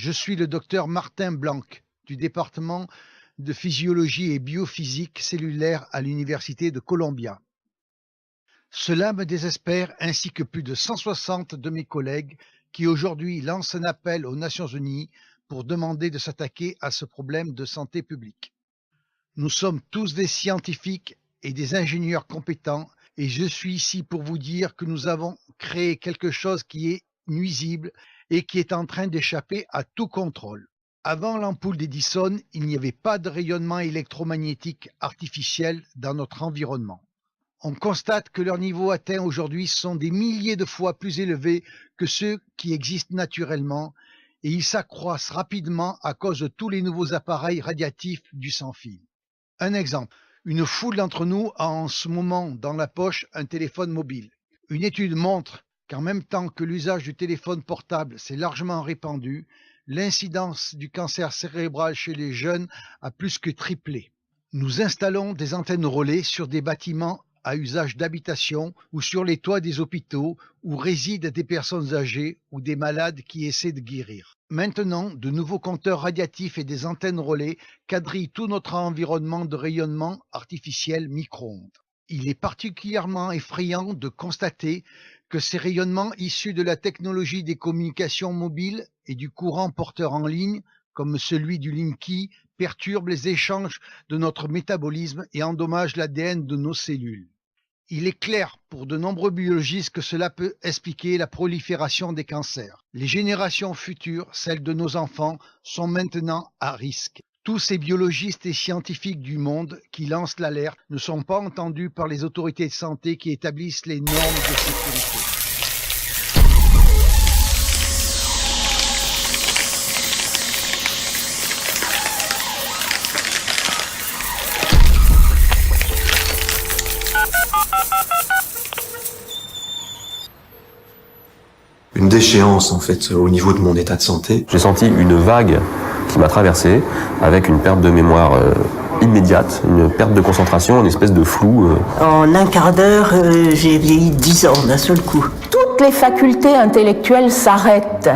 Je suis le docteur Martin Blanc du département de physiologie et biophysique cellulaire à l'Université de Columbia. Cela me désespère ainsi que plus de 160 de mes collègues qui aujourd'hui lancent un appel aux Nations Unies pour demander de s'attaquer à ce problème de santé publique. Nous sommes tous des scientifiques et des ingénieurs compétents et je suis ici pour vous dire que nous avons créé quelque chose qui est nuisible et qui est en train d'échapper à tout contrôle. Avant l'ampoule d'Edison, il n'y avait pas de rayonnement électromagnétique artificiel dans notre environnement. On constate que leurs niveaux atteints aujourd'hui sont des milliers de fois plus élevés que ceux qui existent naturellement et ils s'accroissent rapidement à cause de tous les nouveaux appareils radiatifs du sans-fil. Un exemple, une foule d'entre nous a en ce moment dans la poche un téléphone mobile. Une étude montre qu'en même temps que l'usage du téléphone portable s'est largement répandu, l'incidence du cancer cérébral chez les jeunes a plus que triplé. Nous installons des antennes relais sur des bâtiments à usage d'habitation ou sur les toits des hôpitaux où résident des personnes âgées ou des malades qui essaient de guérir. Maintenant, de nouveaux compteurs radiatifs et des antennes relais quadrillent tout notre environnement de rayonnement artificiel micro-ondes. Il est particulièrement effrayant de constater que ces rayonnements issus de la technologie des communications mobiles et du courant porteur en ligne, comme celui du Linky, perturbent les échanges de notre métabolisme et endommagent l'ADN de nos cellules. Il est clair pour de nombreux biologistes que cela peut expliquer la prolifération des cancers. Les générations futures, celles de nos enfants, sont maintenant à risque. Tous ces biologistes et scientifiques du monde qui lancent l'alerte ne sont pas entendus par les autorités de santé qui établissent les normes de sécurité. Une déchéance en fait au niveau de mon état de santé. J'ai senti une vague qui m'a traversé avec une perte de mémoire immédiate, une perte de concentration, une espèce de flou. En un quart d'heure, j'ai vieilli 10 ans d'un seul coup. Toutes les facultés intellectuelles s'arrêtent.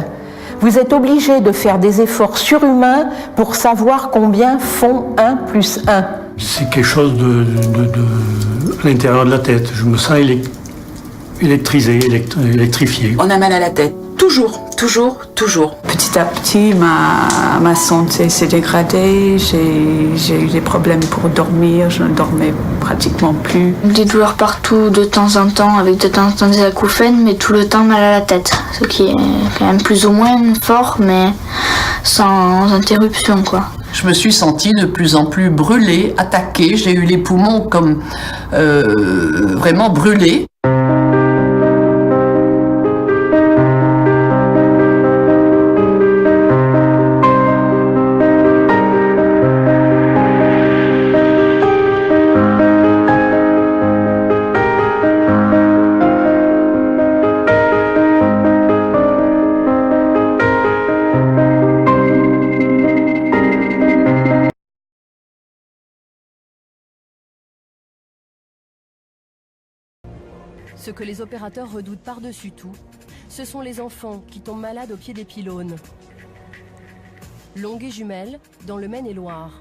Vous êtes obligé de faire des efforts surhumains pour savoir combien font 1 plus 1. C'est quelque chose à l'intérieur de la tête. Je me sens électrisé, électrifié. On a mal à la tête. Toujours, toujours, toujours. Petit à petit, ma santé s'est dégradée. J'ai eu des problèmes pour dormir. Je ne dormais pratiquement plus. Des douleurs partout de temps en temps, avec de temps en temps des acouphènes, mais tout le temps mal à la tête. Ce qui est quand même plus ou moins fort, mais sans interruption, quoi. Je me suis sentie de plus en plus brûlée, attaquée. J'ai eu les poumons comme vraiment brûlés. Ce que les opérateurs redoutent par-dessus tout, ce sont les enfants qui tombent malades au pied des pylônes. Longué Jumelles, dans le Maine-et-Loire.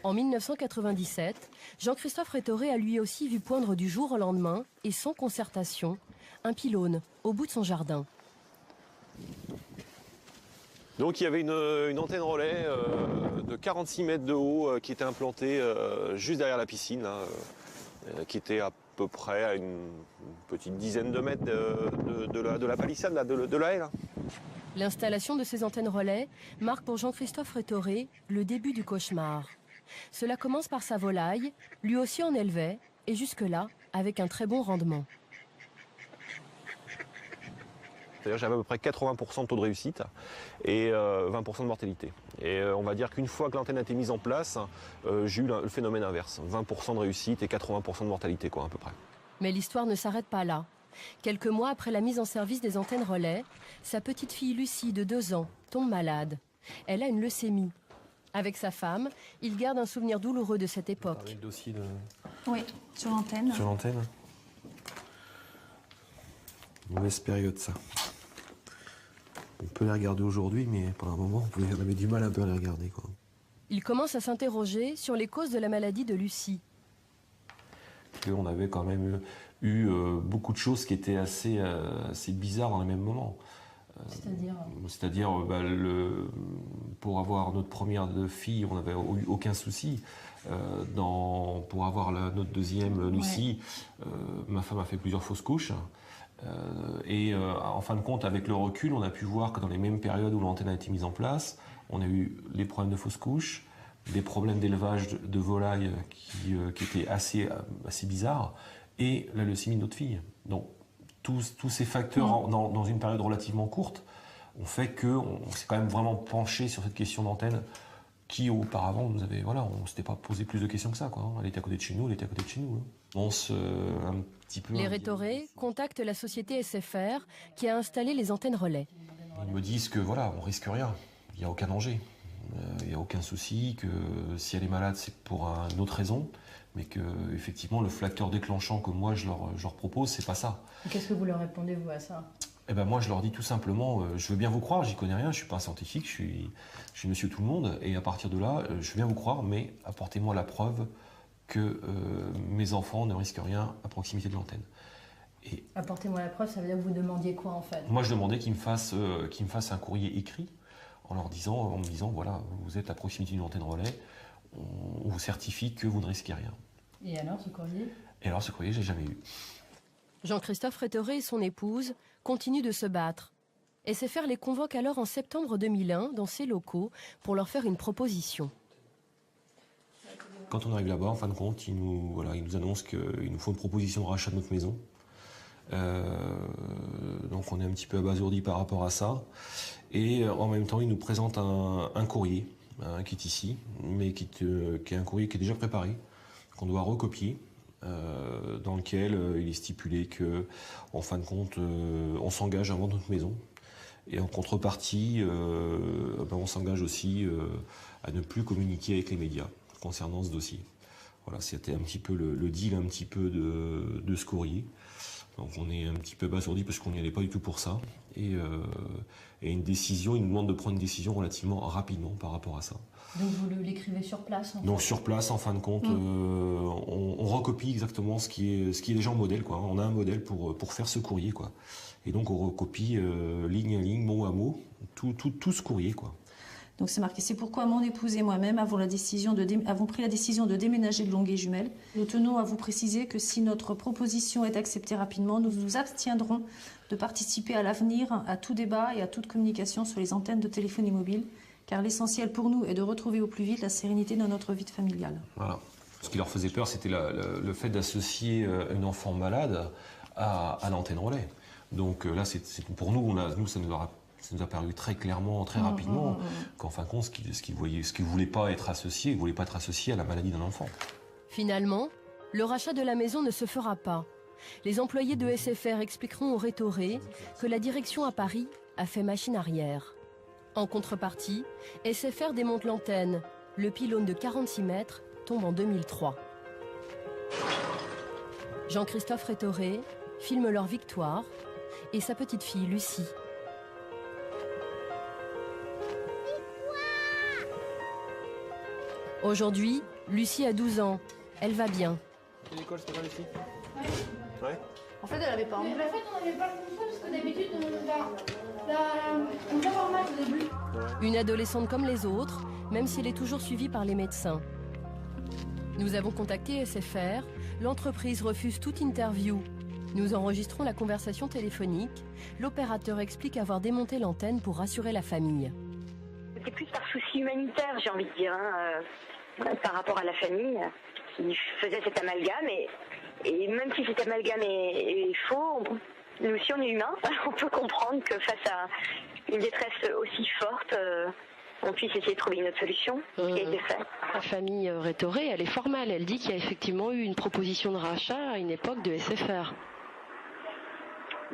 En 1997, Jean-Christophe Rétoré a lui aussi vu poindre du jour au lendemain, et sans concertation, un pylône au bout de son jardin. Donc il y avait une antenne relais de 46 mètres de haut qui était implantée juste derrière la piscine, là, qui était à peu près à une petite dizaine de mètres de la palissade, là, de la haie. Là. L'installation de ces antennes relais marque pour Jean-Christophe Rétoré le début du cauchemar. Cela commence par sa volaille, lui aussi en élevait, et jusque-là, avec un très bon rendement. C'est-à-dire j'avais à peu près 80% de taux de réussite et 20% de mortalité. Et on va dire qu'une fois que l'antenne a été mise en place, j'ai eu le phénomène inverse. 20% de réussite et 80% de mortalité, quoi, à peu près. Mais l'histoire ne s'arrête pas là. Quelques mois après la mise en service des antennes relais, sa petite fille Lucie, de 2 ans, tombe malade. Elle a une leucémie. Avec sa femme, il garde un souvenir douloureux de cette époque. Le dossier de... Oui, sur l'antenne. Sur l'antenne. Mauvaise période, ça. On peut les regarder aujourd'hui, mais pendant un moment, on avait du mal un peu à les regarder, quoi. Il commence à s'interroger sur les causes de la maladie de Lucie. On avait quand même eu beaucoup de choses qui étaient assez bizarres dans les mêmes moments. C'est-à-dire, pour avoir notre première fille, on n'avait eu aucun souci. Pour avoir notre deuxième, Lucie, ma femme a fait plusieurs fausses couches. En fin de compte, avec le recul, on a pu voir que dans les mêmes périodes où l'antenne a été mise en place, on a eu les problèmes de fausses couches, des problèmes d'élevage de volailles qui étaient assez bizarres, et la leucémie de notre fille. Donc, tous ces facteurs dans une période relativement courte ont fait qu'on s'est quand même vraiment penché sur cette question d'antenne qui auparavant on ne s'était pas posé plus de questions que ça, quoi. Elle était à côté de chez nous, un petit peu. Les Rétoré contactent la société SFR qui a installé les antennes relais. Ils me disent que on risque rien, il n'y a aucun danger, il n'y a aucun souci, que si elle est malade c'est pour une autre raison, mais que effectivement le facteur déclenchant que moi je leur propose, c'est pas ça. Qu'est-ce que vous leur répondez vous à ça? Moi je leur dis tout simplement, je veux bien vous croire, j'y connais rien, je suis pas un scientifique, je suis monsieur tout le monde, et à partir de là, je veux bien vous croire, mais apportez-moi la preuve que mes enfants ne risquent rien à proximité de l'antenne. Apportez-moi la preuve, ça veut dire que vous demandiez quoi en fait? Moi je demandais qu'ils me fassent un courrier écrit en me disant voilà, vous êtes à proximité d'une antenne relais, on vous certifie que vous ne risquez rien. Et alors ce courrier? Je l'ai jamais eu. Jean-Christophe Rétoré et son épouse continuent de se battre. SFR les convoque alors en septembre 2001 dans ses locaux pour leur faire une proposition. Quand on arrive là-bas, en fin de compte, ils nous annoncent qu'il nous faut une proposition de rachat de notre maison. Donc on est un petit peu abasourdi par rapport à ça. Et en même temps, ils nous présentent un courrier qui est ici, mais qui est un courrier qui est déjà préparé, qu'on doit recopier. Dans lequel il est stipulé que, en fin de compte, on s'engage à vendre notre maison. Et en contrepartie, on s'engage aussi à ne plus communiquer avec les médias concernant ce dossier. Voilà, c'était un petit peu le deal de ce courrier. Donc on est un petit peu abasourdi parce qu'on n'y allait pas du tout pour ça. Et ils nous demandent de prendre une décision relativement rapidement par rapport à ça. Donc vous l'écrivez sur place Donc sur place, en fin de compte, on recopie exactement ce qui est déjà en modèle, quoi. On a un modèle pour faire ce courrier, quoi. Et donc on recopie ligne à ligne, mot à mot, tout ce courrier, quoi. Donc c'est marqué, c'est pourquoi mon épouse et moi-même avons pris la décision de déménager de Longueuil-Jumelles. Nous tenons à vous préciser que si notre proposition est acceptée rapidement, nous nous abstiendrons de participer à l'avenir à tout débat et à toute communication sur les antennes de téléphonie mobile, car l'essentiel pour nous est de retrouver au plus vite la sérénité dans notre vie familiale. Voilà. Ce qui leur faisait peur, c'était le fait d'associer un enfant malade à l'antenne relais. Donc là, pour nous, ça nous a paru très clairement, très rapidement, qu'en fin de compte, ce qu'ils voulaient pas être associé, ils voulaient pas être associé à la maladie d'un enfant. Finalement, le rachat de la maison ne se fera pas. Les employés de SFR expliqueront aux Rétoré que la direction à Paris a fait machine arrière. En contrepartie, SFR démonte l'antenne. Le pylône de 46 mètres tombe en 2003. Jean-Christophe Rétoré filme leur victoire et sa petite fille Lucie. Aujourd'hui, Lucie a 12 ans. Elle va bien. L'école, c'était pas Lucie? Ouais. En fait, elle n'avait pas envie. En fait, on n'avait pas le contrôle parce que d'habitude, on peut avoir mal au début. Une adolescente comme les autres, même si elle est toujours suivie par les médecins. Nous avons contacté SFR. L'entreprise refuse toute interview. Nous enregistrons la conversation téléphonique. L'opérateur explique avoir démonté l'antenne pour rassurer la famille. C'est plus par souci humanitaire, j'ai envie de dire, par rapport à la famille qui faisait cet amalgame. Et même si cet amalgame est faux, nous aussi on est humains, on peut comprendre que face à une détresse aussi forte, on puisse essayer de trouver une autre solution, ce qui a été fait. La famille Rétoré, elle est formelle, elle dit qu'il y a effectivement eu une proposition de rachat à une époque de SFR.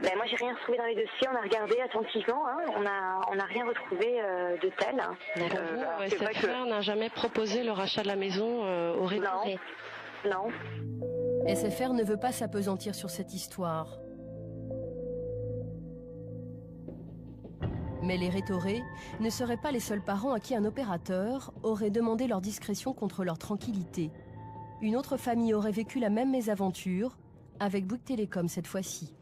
Ben moi j'ai rien retrouvé dans les dossiers, on a regardé attentivement, on n'a rien retrouvé de tel. Vous, SFR n'a jamais proposé le rachat de la maison au Rétoré? Non. SFR ne veut pas s'appesantir sur cette histoire. Mais les Rétoré ne seraient pas les seuls parents à qui un opérateur aurait demandé leur discrétion contre leur tranquillité. Une autre famille aurait vécu la même mésaventure, avec Bouygues Télécom cette fois-ci.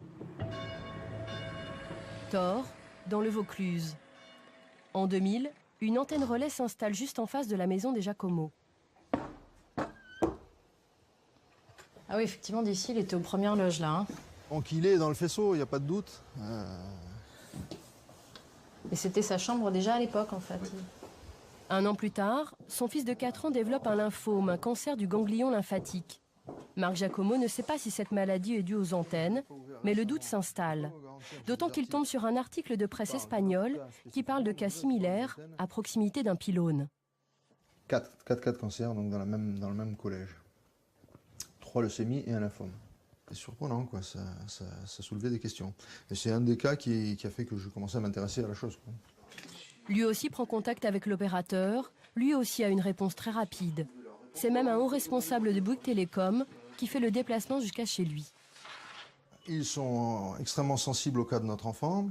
Thor, dans le Vaucluse. En 2000, une antenne relais s'installe juste en face de la maison des Giacomo. Ah oui, effectivement, d'ici, il était aux premières loges, là. Hein. Donc il est dans le faisceau, il n'y a pas de doute. Et c'était sa chambre déjà à l'époque, en fait. Un an plus tard, son fils de 4 ans développe un lymphome, un cancer du ganglion lymphatique. Marc Giacomo ne sait pas si cette maladie est due aux antennes, mais le doute s'installe. D'autant qu'il tombe sur un article de presse espagnole qui parle de cas similaires à proximité d'un pylône. 4 cas de cancer donc dans le même collège. 3 leucémies et un lymphome. C'est surprenant, quoi. Ça soulevait des questions. Et c'est un des cas qui a fait que je commençais à m'intéresser à la chose, quoi. Lui aussi prend contact avec l'opérateur, lui aussi a une réponse très rapide. C'est même un haut responsable de Bouygues Télécom qui fait le déplacement jusqu'à chez lui. Ils sont extrêmement sensibles au cas de notre enfant,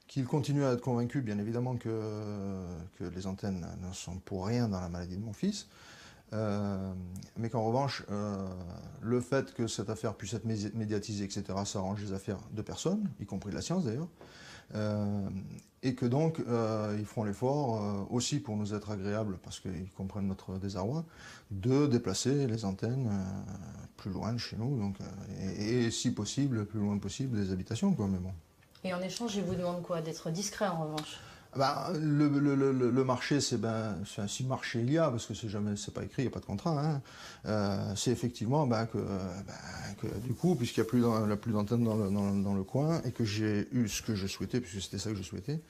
qu'ils continuent à être convaincus, bien évidemment, que les antennes ne sont pour rien dans la maladie de mon fils. Mais qu'en revanche, le fait que cette affaire puisse être médiatisée, etc., ça arrange les affaires de personnes, y compris de la science d'ailleurs, et que donc ils feront l'effort, aussi pour nous être agréables, parce qu'ils comprennent notre désarroi, de déplacer les antennes plus loin de chez nous, donc, et si possible, le plus loin possible des habitations, quoi, mais bon. Et en échange, il vous demande quoi? D'être discret en revanche? Le marché, c'est si marché il y a, parce que c'est pas écrit, il n'y a pas de contrat. Hein. C'est effectivement que du coup, puisqu'il n'y a plus d'antenne dans le coin, et que j'ai eu ce que je souhaitais, puisque c'était ça que je souhaitais,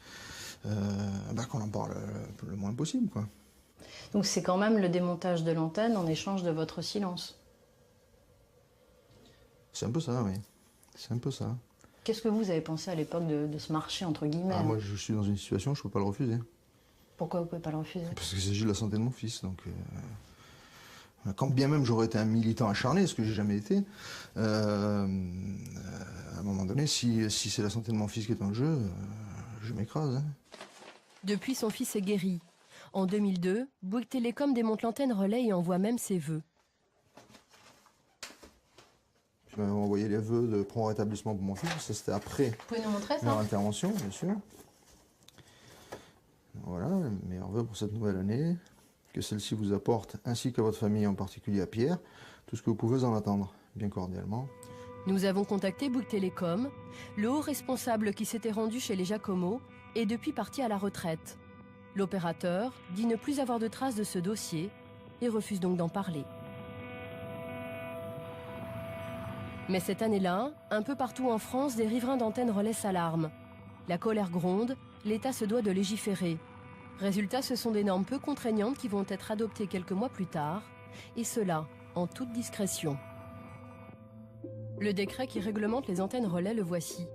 qu'on en parle le moins possible, quoi. Donc c'est quand même le démontage de l'antenne en échange de votre silence. C'est un peu ça, oui. C'est un peu ça. Qu'est-ce que vous avez pensé à l'époque de ce marché, entre guillemets? Moi, je suis dans une situation, je ne peux pas le refuser. Pourquoi vous ne pouvez pas le refuser? Parce qu'il s'agit de la santé de mon fils. Donc, quand bien même j'aurais été un militant acharné, ce que j'ai jamais été, à un moment donné, si c'est la santé de mon fils qui est en jeu, je m'écrase. Hein. Depuis, son fils est guéri. En 2002, Bouygues Télécom démonte l'antenne relais et envoie même ses vœux. Je m'avais envoyé les vœux de prompt rétablissement pour mon fils, ça c'était après leur intervention, bien sûr. Voilà, les meilleurs vœux pour cette nouvelle année. Que celle-ci vous apporte, ainsi qu'à votre famille, en particulier à Pierre, tout ce que vous pouvez en attendre, bien cordialement. Nous avons contacté Bouygues Télécom, le haut responsable qui s'était rendu chez les Giacomo est depuis parti à la retraite. L'opérateur dit ne plus avoir de traces de ce dossier et refuse donc d'en parler. Mais cette année-là, un peu partout en France, des riverains d'antennes relais s'alarment. La colère gronde, l'État se doit de légiférer. Résultat, ce sont des normes peu contraignantes qui vont être adoptées quelques mois plus tard, et cela en toute discrétion. Le décret qui réglemente les antennes relais, le voici.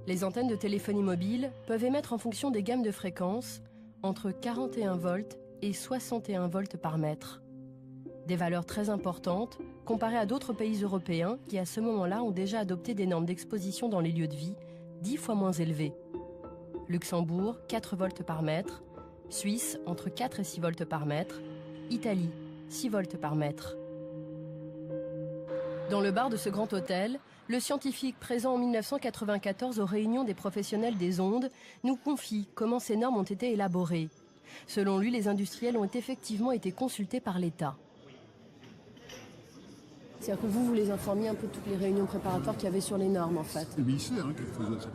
Les antennes de téléphonie mobile peuvent émettre en fonction des gammes de fréquences entre 41 volts et 61 volts par mètre. Des valeurs très importantes comparées à d'autres pays européens qui à ce moment-là ont déjà adopté des normes d'exposition dans les lieux de vie 10 fois moins élevées. Luxembourg, 4 volts par mètre. Suisse, entre 4 et 6 volts par mètre. Italie, 6 volts par mètre. Dans le bar de ce grand hôtel, le scientifique présent en 1994 aux réunions des professionnels des ondes nous confie comment ces normes ont été élaborées. Selon lui, les industriels ont effectivement été consultés par l'État. C'est-à-dire que vous les informiez un peu de toutes les réunions préparatoires qu'il y avait sur les normes, en fait. C'est le ministère qui faisait ça.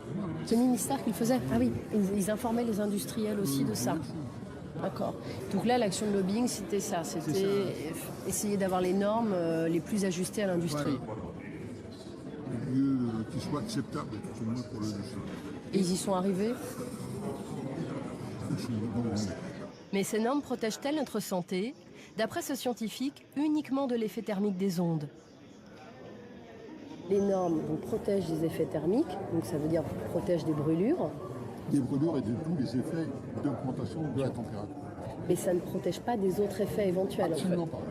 C'est le ministère qui le faisait? Ah oui, ils informaient les industriels aussi de ça. D'accord. Donc là, l'action de lobbying, c'était ça. C'était essayer d'avoir les normes les plus ajustées à l'industrie. Le mieux qui soit acceptable, tout au moins pour l'industrie. Et ils y sont arrivés? Mais ces normes protègent-elles notre santé? D'après ce scientifique, uniquement de l'effet thermique des ondes. Les normes protègent des effets thermiques, donc ça veut dire protègent des brûlures. Des brûlures et de tous les effets d'augmentation de la température. Mais ça ne protège pas des autres effets éventuels. Absolument pas.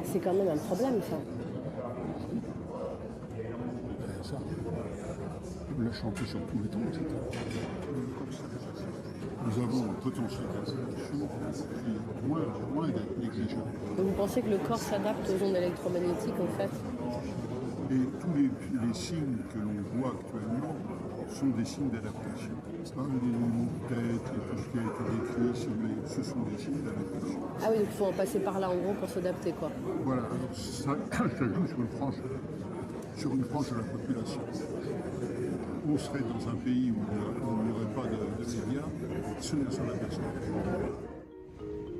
C'est quand même un problème, ça. On l'a chanté sur tous les tons, etc. Nous avons un potentiel d'évolution qui est loin d'être négligé. Vous pensez que le corps s'adapte aux ondes électromagnétiques, en fait? Et tous les signes que l'on voit actuellement sont des signes d'adaptation. Les mouvements de tête, tout ce qui a été décrit, ce sont des signes d'adaptation. Ah oui, donc il faut en passer par là, en gros, pour s'adapter, quoi. Voilà, alors ça joue sur une frange de la population. On serait dans un pays où il n'y aurait pas de médias, ce ne s'en aperçoit pas.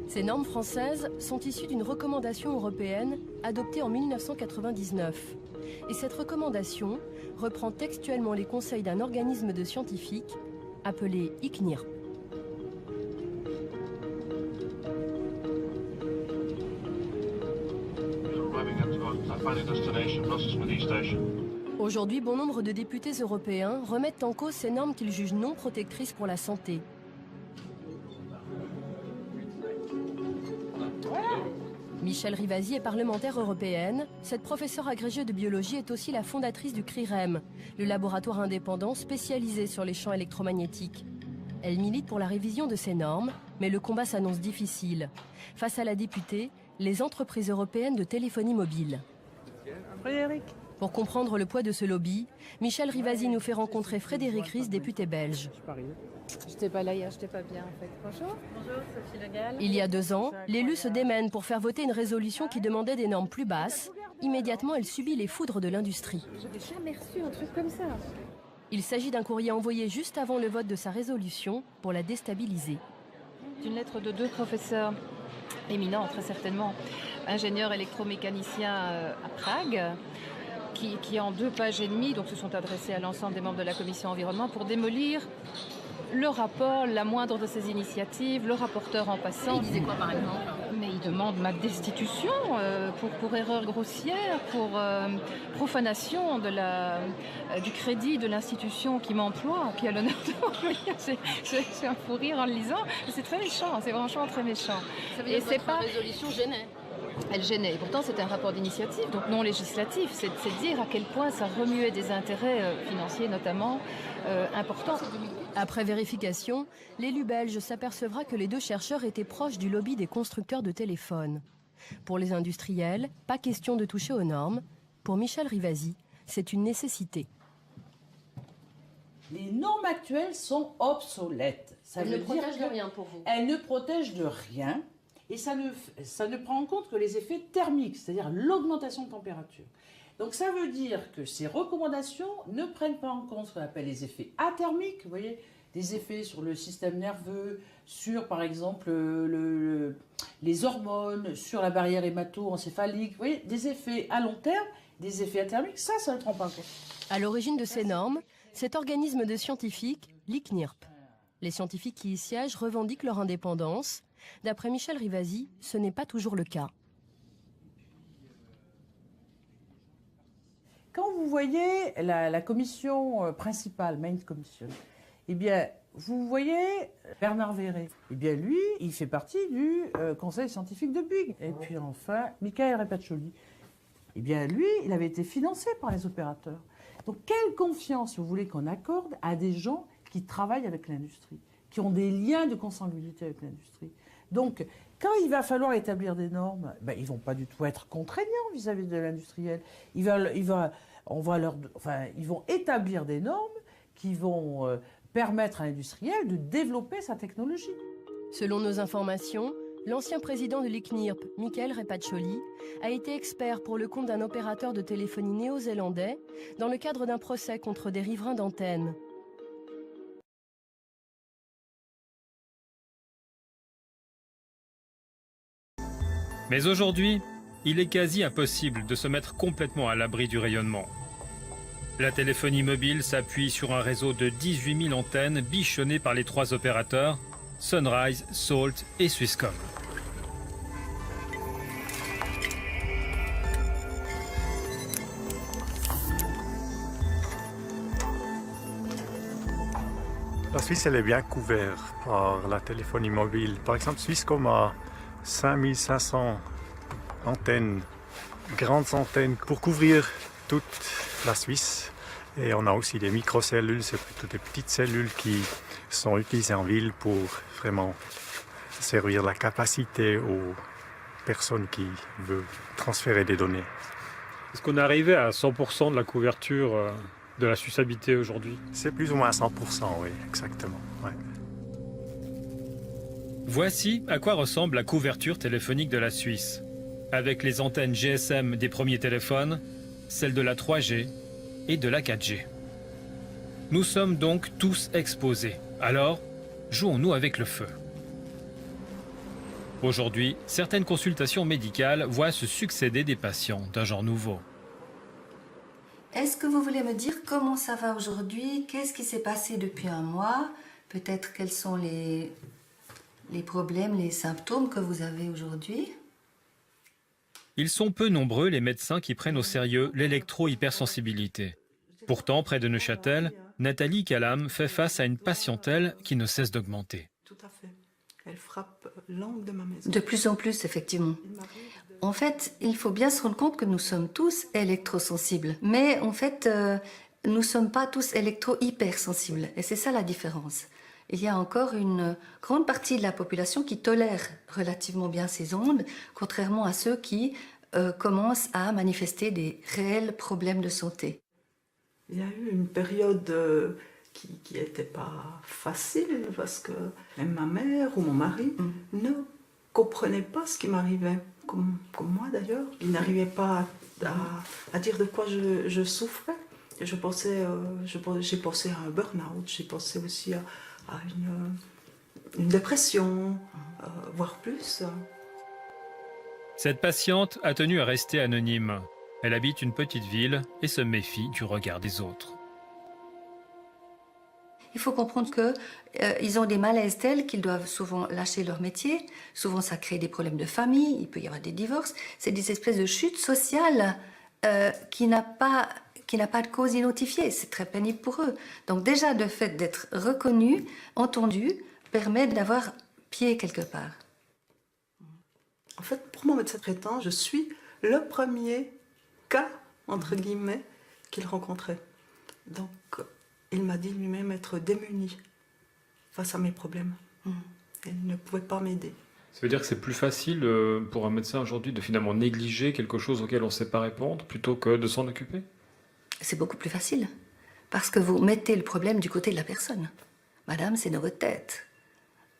Ces normes françaises sont issues d'une recommandation européenne adoptée en 1999. Et cette recommandation reprend textuellement les conseils d'un organisme de scientifiques appelé ICNIRP. Aujourd'hui, bon nombre de députés européens remettent en cause ces normes qu'ils jugent non protectrices pour la santé. Michèle Rivasi est parlementaire européenne. Cette professeure agrégée de biologie est aussi la fondatrice du CRIREM, le laboratoire indépendant spécialisé sur les champs électromagnétiques. Elle milite pour la révision de ces normes, mais le combat s'annonce difficile. Face à la députée, les entreprises européennes de téléphonie mobile. Frédéric. Pour comprendre le poids de ce lobby, Michèle Rivasi nous fait rencontrer Frédéric Ries, député belge. J'étais pas là hier, j'étais pas bien en fait. Bonjour. Bonjour, Sophie Le Gall. Il y a 2 ans, l'élu se démène pour faire voter une résolution qui demandait des normes plus basses. Immédiatement, elle subit les foudres de l'industrie. J'avais jamais reçu un truc comme ça. Il s'agit d'un courrier envoyé juste avant le vote de sa résolution pour la déstabiliser. Une lettre de 2 professeurs éminents, très certainement, ingénieurs électromécaniciens à Prague, qui en 2 pages et demie donc, se sont adressés à l'ensemble des membres de la commission environnement pour démolir le rapport, la moindre de ces initiatives, le rapporteur en passant. Il disait quoi par exemple? Mais il demande ma destitution pour erreur grossière, pour profanation du crédit de l'institution qui m'emploie, qui a l'honneur de m'employer. C'est un fou rire en le lisant. C'est très méchant, c'est franchement très méchant. Ça veut dire que votre résolution gênait? Elle gênait. Et pourtant, c'est un rapport d'initiative, donc non législatif. C'est dire à quel point ça remuait des intérêts financiers, notamment, importants. Après vérification, l'élu belge s'apercevra que les 2 chercheurs étaient proches du lobby des constructeurs de téléphones. Pour les industriels, pas question de toucher aux normes. Pour Michèle Rivasi, c'est une nécessité. Les normes actuelles sont obsolètes. Elles ne protègent de rien pour vous? Elles ne protègent de rien. Et ça ne prend en compte que les effets thermiques, c'est-à-dire l'augmentation de température. Donc ça veut dire que ces recommandations ne prennent pas en compte ce qu'on appelle les effets athermiques, vous voyez, des effets sur le système nerveux, sur par exemple les hormones, sur la barrière hémato-encéphalique, vous voyez, des effets à long terme, des effets athermiques, ça ne prend pas en compte. À l'origine de ces normes, cet organisme de scientifiques, l'ICNIRP. Les scientifiques qui y siègent revendiquent leur indépendance. D'après Michèle Rivasi, ce n'est pas toujours le cas. Quand vous voyez la commission principale, Main Commission, eh bien, vous voyez Bernard Verret. Eh bien, lui, il fait partie du conseil scientifique de Bouygues. Et puis enfin, Michael Repaccioli. Eh bien, lui, il avait été financé par les opérateurs. Donc, quelle confiance vous voulez qu'on accorde à des gens qui travaillent avec l'industrie, qui ont des liens de consanguinité avec l'industrie? Donc, quand il va falloir établir des normes, ils ne vont pas du tout être contraignants vis-à-vis de l'industriel. Ils vont établir des normes qui vont permettre à l'industriel de développer sa technologie. Selon nos informations, l'ancien président de l'ICNIRP, Michael Repaccioli, a été expert pour le compte d'un opérateur de téléphonie néo-zélandais dans le cadre d'un procès contre des riverains d'antennes. Mais aujourd'hui, il est quasi impossible de se mettre complètement à l'abri du rayonnement. La téléphonie mobile s'appuie sur un réseau de 18 000 antennes bichonnées par les 3 opérateurs, Sunrise, Salt et Swisscom. La Suisse, elle est bien couverte par la téléphonie mobile. Par exemple, Swisscom a 5500 antennes, grandes antennes pour couvrir toute la Suisse. Et on a aussi des microcellules, c'est plutôt des petites cellules qui sont utilisées en ville pour vraiment servir la capacité aux personnes qui veulent transférer des données. Est-ce qu'on est arrivé à 100% de la couverture de la Suisse habitée aujourd'hui? C'est plus ou moins à 100%, oui, exactement. Ouais. Voici à quoi ressemble la couverture téléphonique de la Suisse, avec les antennes GSM des premiers téléphones, celles de la 3G et de la 4G. Nous sommes donc tous exposés. Alors, jouons-nous avec le feu. Aujourd'hui, certaines consultations médicales voient se succéder des patients d'un genre nouveau. Est-ce que vous voulez me dire comment ça va aujourd'hui? Qu'est-ce qui s'est passé depuis un mois? Peut-être quels sont les problèmes, les symptômes que vous avez aujourd'hui? Ils sont peu nombreux les médecins qui prennent au sérieux l'électro-hypersensibilité. Pourtant, près de Neuchâtel, Nathalie Calam fait face à une patientèle qui ne cesse d'augmenter. Tout à fait. Elle frappe l'angle de ma maison. De plus en plus, effectivement. En fait, il faut bien se rendre compte que nous sommes tous électrosensibles. Mais en fait, nous ne sommes pas tous électro-hypersensibles. Et c'est ça la différence. Il y a encore une grande partie de la population qui tolère relativement bien ces ondes, contrairement à ceux qui commencent à manifester des réels problèmes de santé. Il y a eu une période qui n'était pas facile, parce que même ma mère ou mon mari ne comprenaient pas ce qui m'arrivait, comme moi d'ailleurs. Ils n'arrivaient pas à dire de quoi je souffrais. J'ai pensé à un burn-out, j'ai pensé aussi à une dépression, voire plus. Cette patiente a tenu à rester anonyme. Elle habite une petite ville et se méfie du regard des autres. Il faut comprendre qu'ils ont des malaises tels qu'ils doivent souvent lâcher leur métier. Souvent, ça crée des problèmes de famille, il peut y avoir des divorces. C'est des espèces de chutes sociales qui n'a pas de cause identifiée. C'est très pénible pour eux. Donc déjà, le fait d'être reconnu, entendu, permet d'avoir pied quelque part. En fait, pour mon médecin traitant, je suis le premier cas, entre guillemets, qu'il rencontrait. Donc, il m'a dit lui-même être démuni face à mes problèmes. Il ne pouvait pas m'aider. Ça veut dire que c'est plus facile pour un médecin aujourd'hui de finalement négliger quelque chose auquel on ne sait pas répondre plutôt que de s'en occuper? C'est beaucoup plus facile, parce que vous mettez le problème du côté de la personne. Madame, c'est dans votre tête.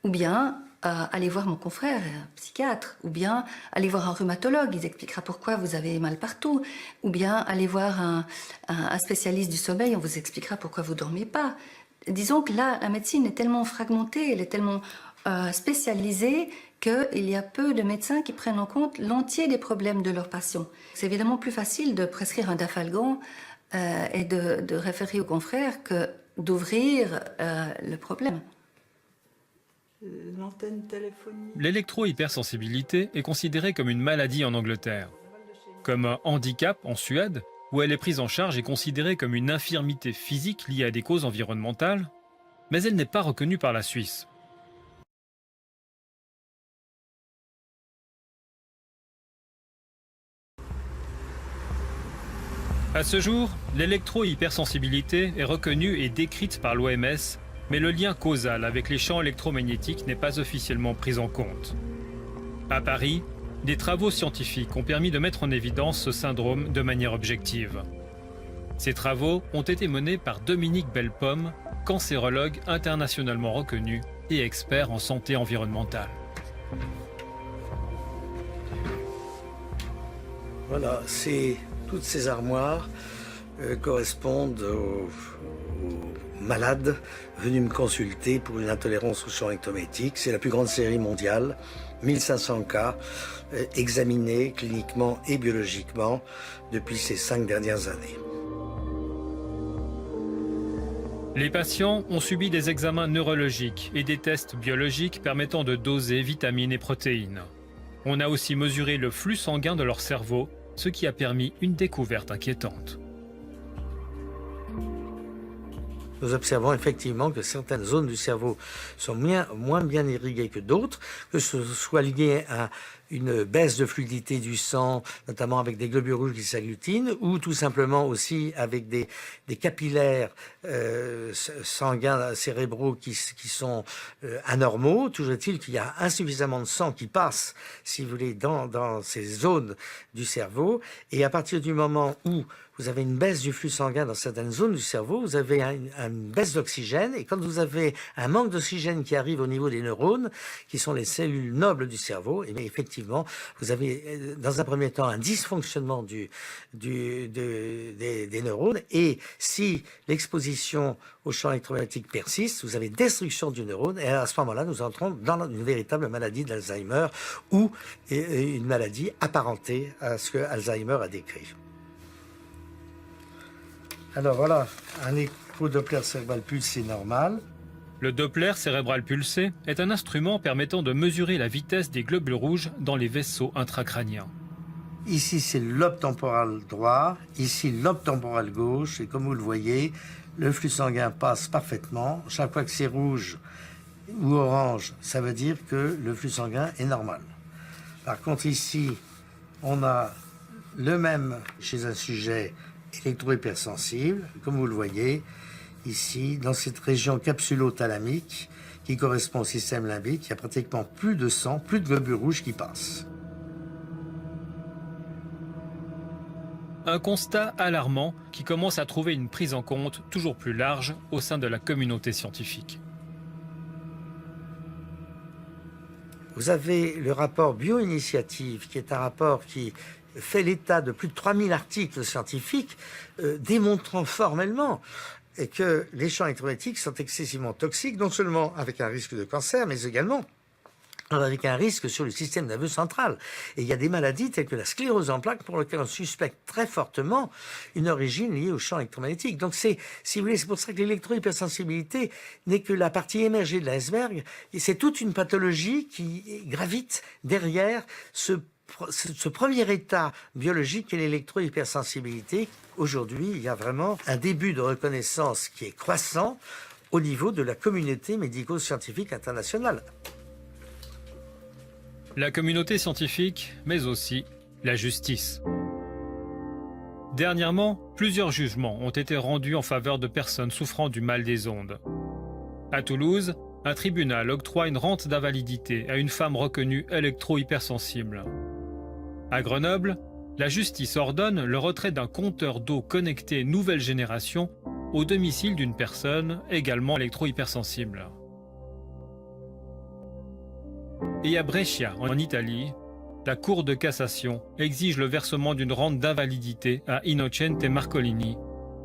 Ou bien, allez voir mon confrère, un psychiatre. Ou bien, allez voir un rhumatologue, il expliquera pourquoi vous avez mal partout. Ou bien, allez voir un spécialiste du sommeil, on vous expliquera pourquoi vous ne dormez pas. Disons que là, la médecine est tellement fragmentée, elle est tellement spécialisée qu'il y a peu de médecins qui prennent en compte l'entier des problèmes de leurs patients. C'est évidemment plus facile de prescrire un Dafalgan et de référer au confrère que d'ouvrir le problème. L'antenne téléphonique. L'électro-hypersensibilité est considérée comme une maladie en Angleterre, comme un handicap en Suède, où elle est prise en charge et considérée comme une infirmité physique liée à des causes environnementales, mais elle n'est pas reconnue par la Suisse. À ce jour, l'électro-hypersensibilité est reconnue et décrite par l'OMS, mais le lien causal avec les champs électromagnétiques n'est pas officiellement pris en compte. À Paris, des travaux scientifiques ont permis de mettre en évidence ce syndrome de manière objective. Ces travaux ont été menés par Dominique Bellepomme, cancérologue internationalement reconnu et expert en santé environnementale. Voilà, toutes ces armoires correspondent aux malades venus me consulter pour une intolérance au champ électromagnétique. C'est la plus grande série mondiale, 1500 cas examinés cliniquement et biologiquement depuis ces 5 dernières années. Les patients ont subi des examens neurologiques et des tests biologiques permettant de doser vitamines et protéines. On a aussi mesuré le flux sanguin de leur cerveau, ce qui a permis une découverte inquiétante. Nous observons effectivement que certaines zones du cerveau sont moins bien irriguées que d'autres, que ce soit lié à une baisse de fluidité du sang, notamment avec des globules rouges qui s'agglutinent, ou tout simplement aussi avec des capillaires sanguins cérébraux qui sont anormaux. Toujours est-il qu'il y a insuffisamment de sang qui passe, si vous voulez, dans ces zones du cerveau. Et à partir du moment où vous avez une baisse du flux sanguin dans certaines zones du cerveau, vous avez une baisse d'oxygène, et quand vous avez un manque d'oxygène qui arrive au niveau des neurones, qui sont les cellules nobles du cerveau, et bien effectivement, vous avez dans un premier temps un dysfonctionnement des neurones, et si l'exposition au champ électromagnétique persiste, vous avez destruction du neurone, et à ce moment-là, nous entrons dans une véritable maladie d'Alzheimer, ou une maladie apparentée à ce que Alzheimer a décrit. Alors voilà, un écho-doppler cérébral pulsé normal. Le Doppler cérébral pulsé est un instrument permettant de mesurer la vitesse des globules rouges dans les vaisseaux intracrâniens. Ici, c'est le lobe temporal droit, ici le lobe temporal gauche, et comme vous le voyez, le flux sanguin passe parfaitement. Chaque fois que c'est rouge ou orange, ça veut dire que le flux sanguin est normal. Par contre, ici, on a le même chez un sujet électro-hypersensible, comme vous le voyez, ici, dans cette région capsulo-thalamique qui correspond au système limbique, il y a pratiquement plus de sang, plus de globules rouges qui passent. Un constat alarmant qui commence à trouver une prise en compte toujours plus large au sein de la communauté scientifique. Vous avez le rapport Bioinitiative, qui est un rapport qui fait l'état de plus de 3000 articles scientifiques démontrant formellement que les champs électromagnétiques sont excessivement toxiques, non seulement avec un risque de cancer, mais également avec un risque sur le système nerveux central. Et il y a des maladies telles que la sclérose en plaques pour lesquelles on suspecte très fortement une origine liée au champ électromagnétique. Donc si vous voulez, c'est pour ça que l'électro-hypersensibilité n'est que la partie émergée de l'iceberg. Et c'est toute une pathologie qui gravite derrière ce premier état biologique qu'est l'électro-hypersensibilité. Aujourd'hui, il y a vraiment un début de reconnaissance qui est croissant au niveau de la communauté médico-scientifique internationale. La communauté scientifique, mais aussi la justice. Dernièrement, plusieurs jugements ont été rendus en faveur de personnes souffrant du mal des ondes. À Toulouse, un tribunal octroie une rente d'invalidité à une femme reconnue électro-hypersensible. À Grenoble, la justice ordonne le retrait d'un compteur d'eau connecté nouvelle génération au domicile d'une personne également électro-hypersensible. Et à Brescia, en Italie, la Cour de cassation exige le versement d'une rente d'invalidité à Innocente Marcolini,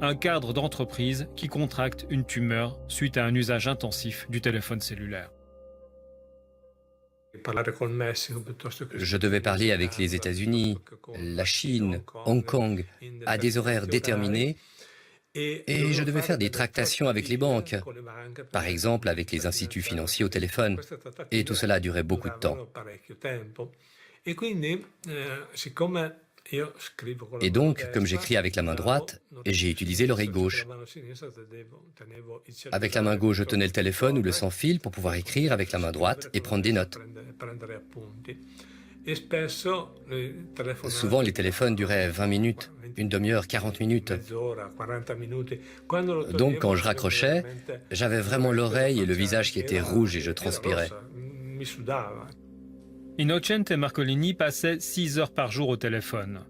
un cadre d'entreprise qui contracte une tumeur suite à un usage intensif du téléphone cellulaire. Je devais parler avec les États-Unis, la Chine, Hong Kong, à des horaires déterminés, et je devais faire des tractations avec les banques, par exemple avec les instituts financiers au téléphone, et tout cela durait beaucoup de temps. Et donc, comme j'écris avec la main droite, j'ai utilisé l'oreille gauche. Avec la main gauche, je tenais le téléphone ou le sans-fil pour pouvoir écrire avec la main droite et prendre des notes. Souvent, les téléphones duraient 20 minutes, une demi-heure, 40 minutes. Donc, quand je raccrochais, j'avais vraiment l'oreille et le visage qui étaient rouges et je transpirais. Innocente Marcolini passait 6 heures par jour au téléphone.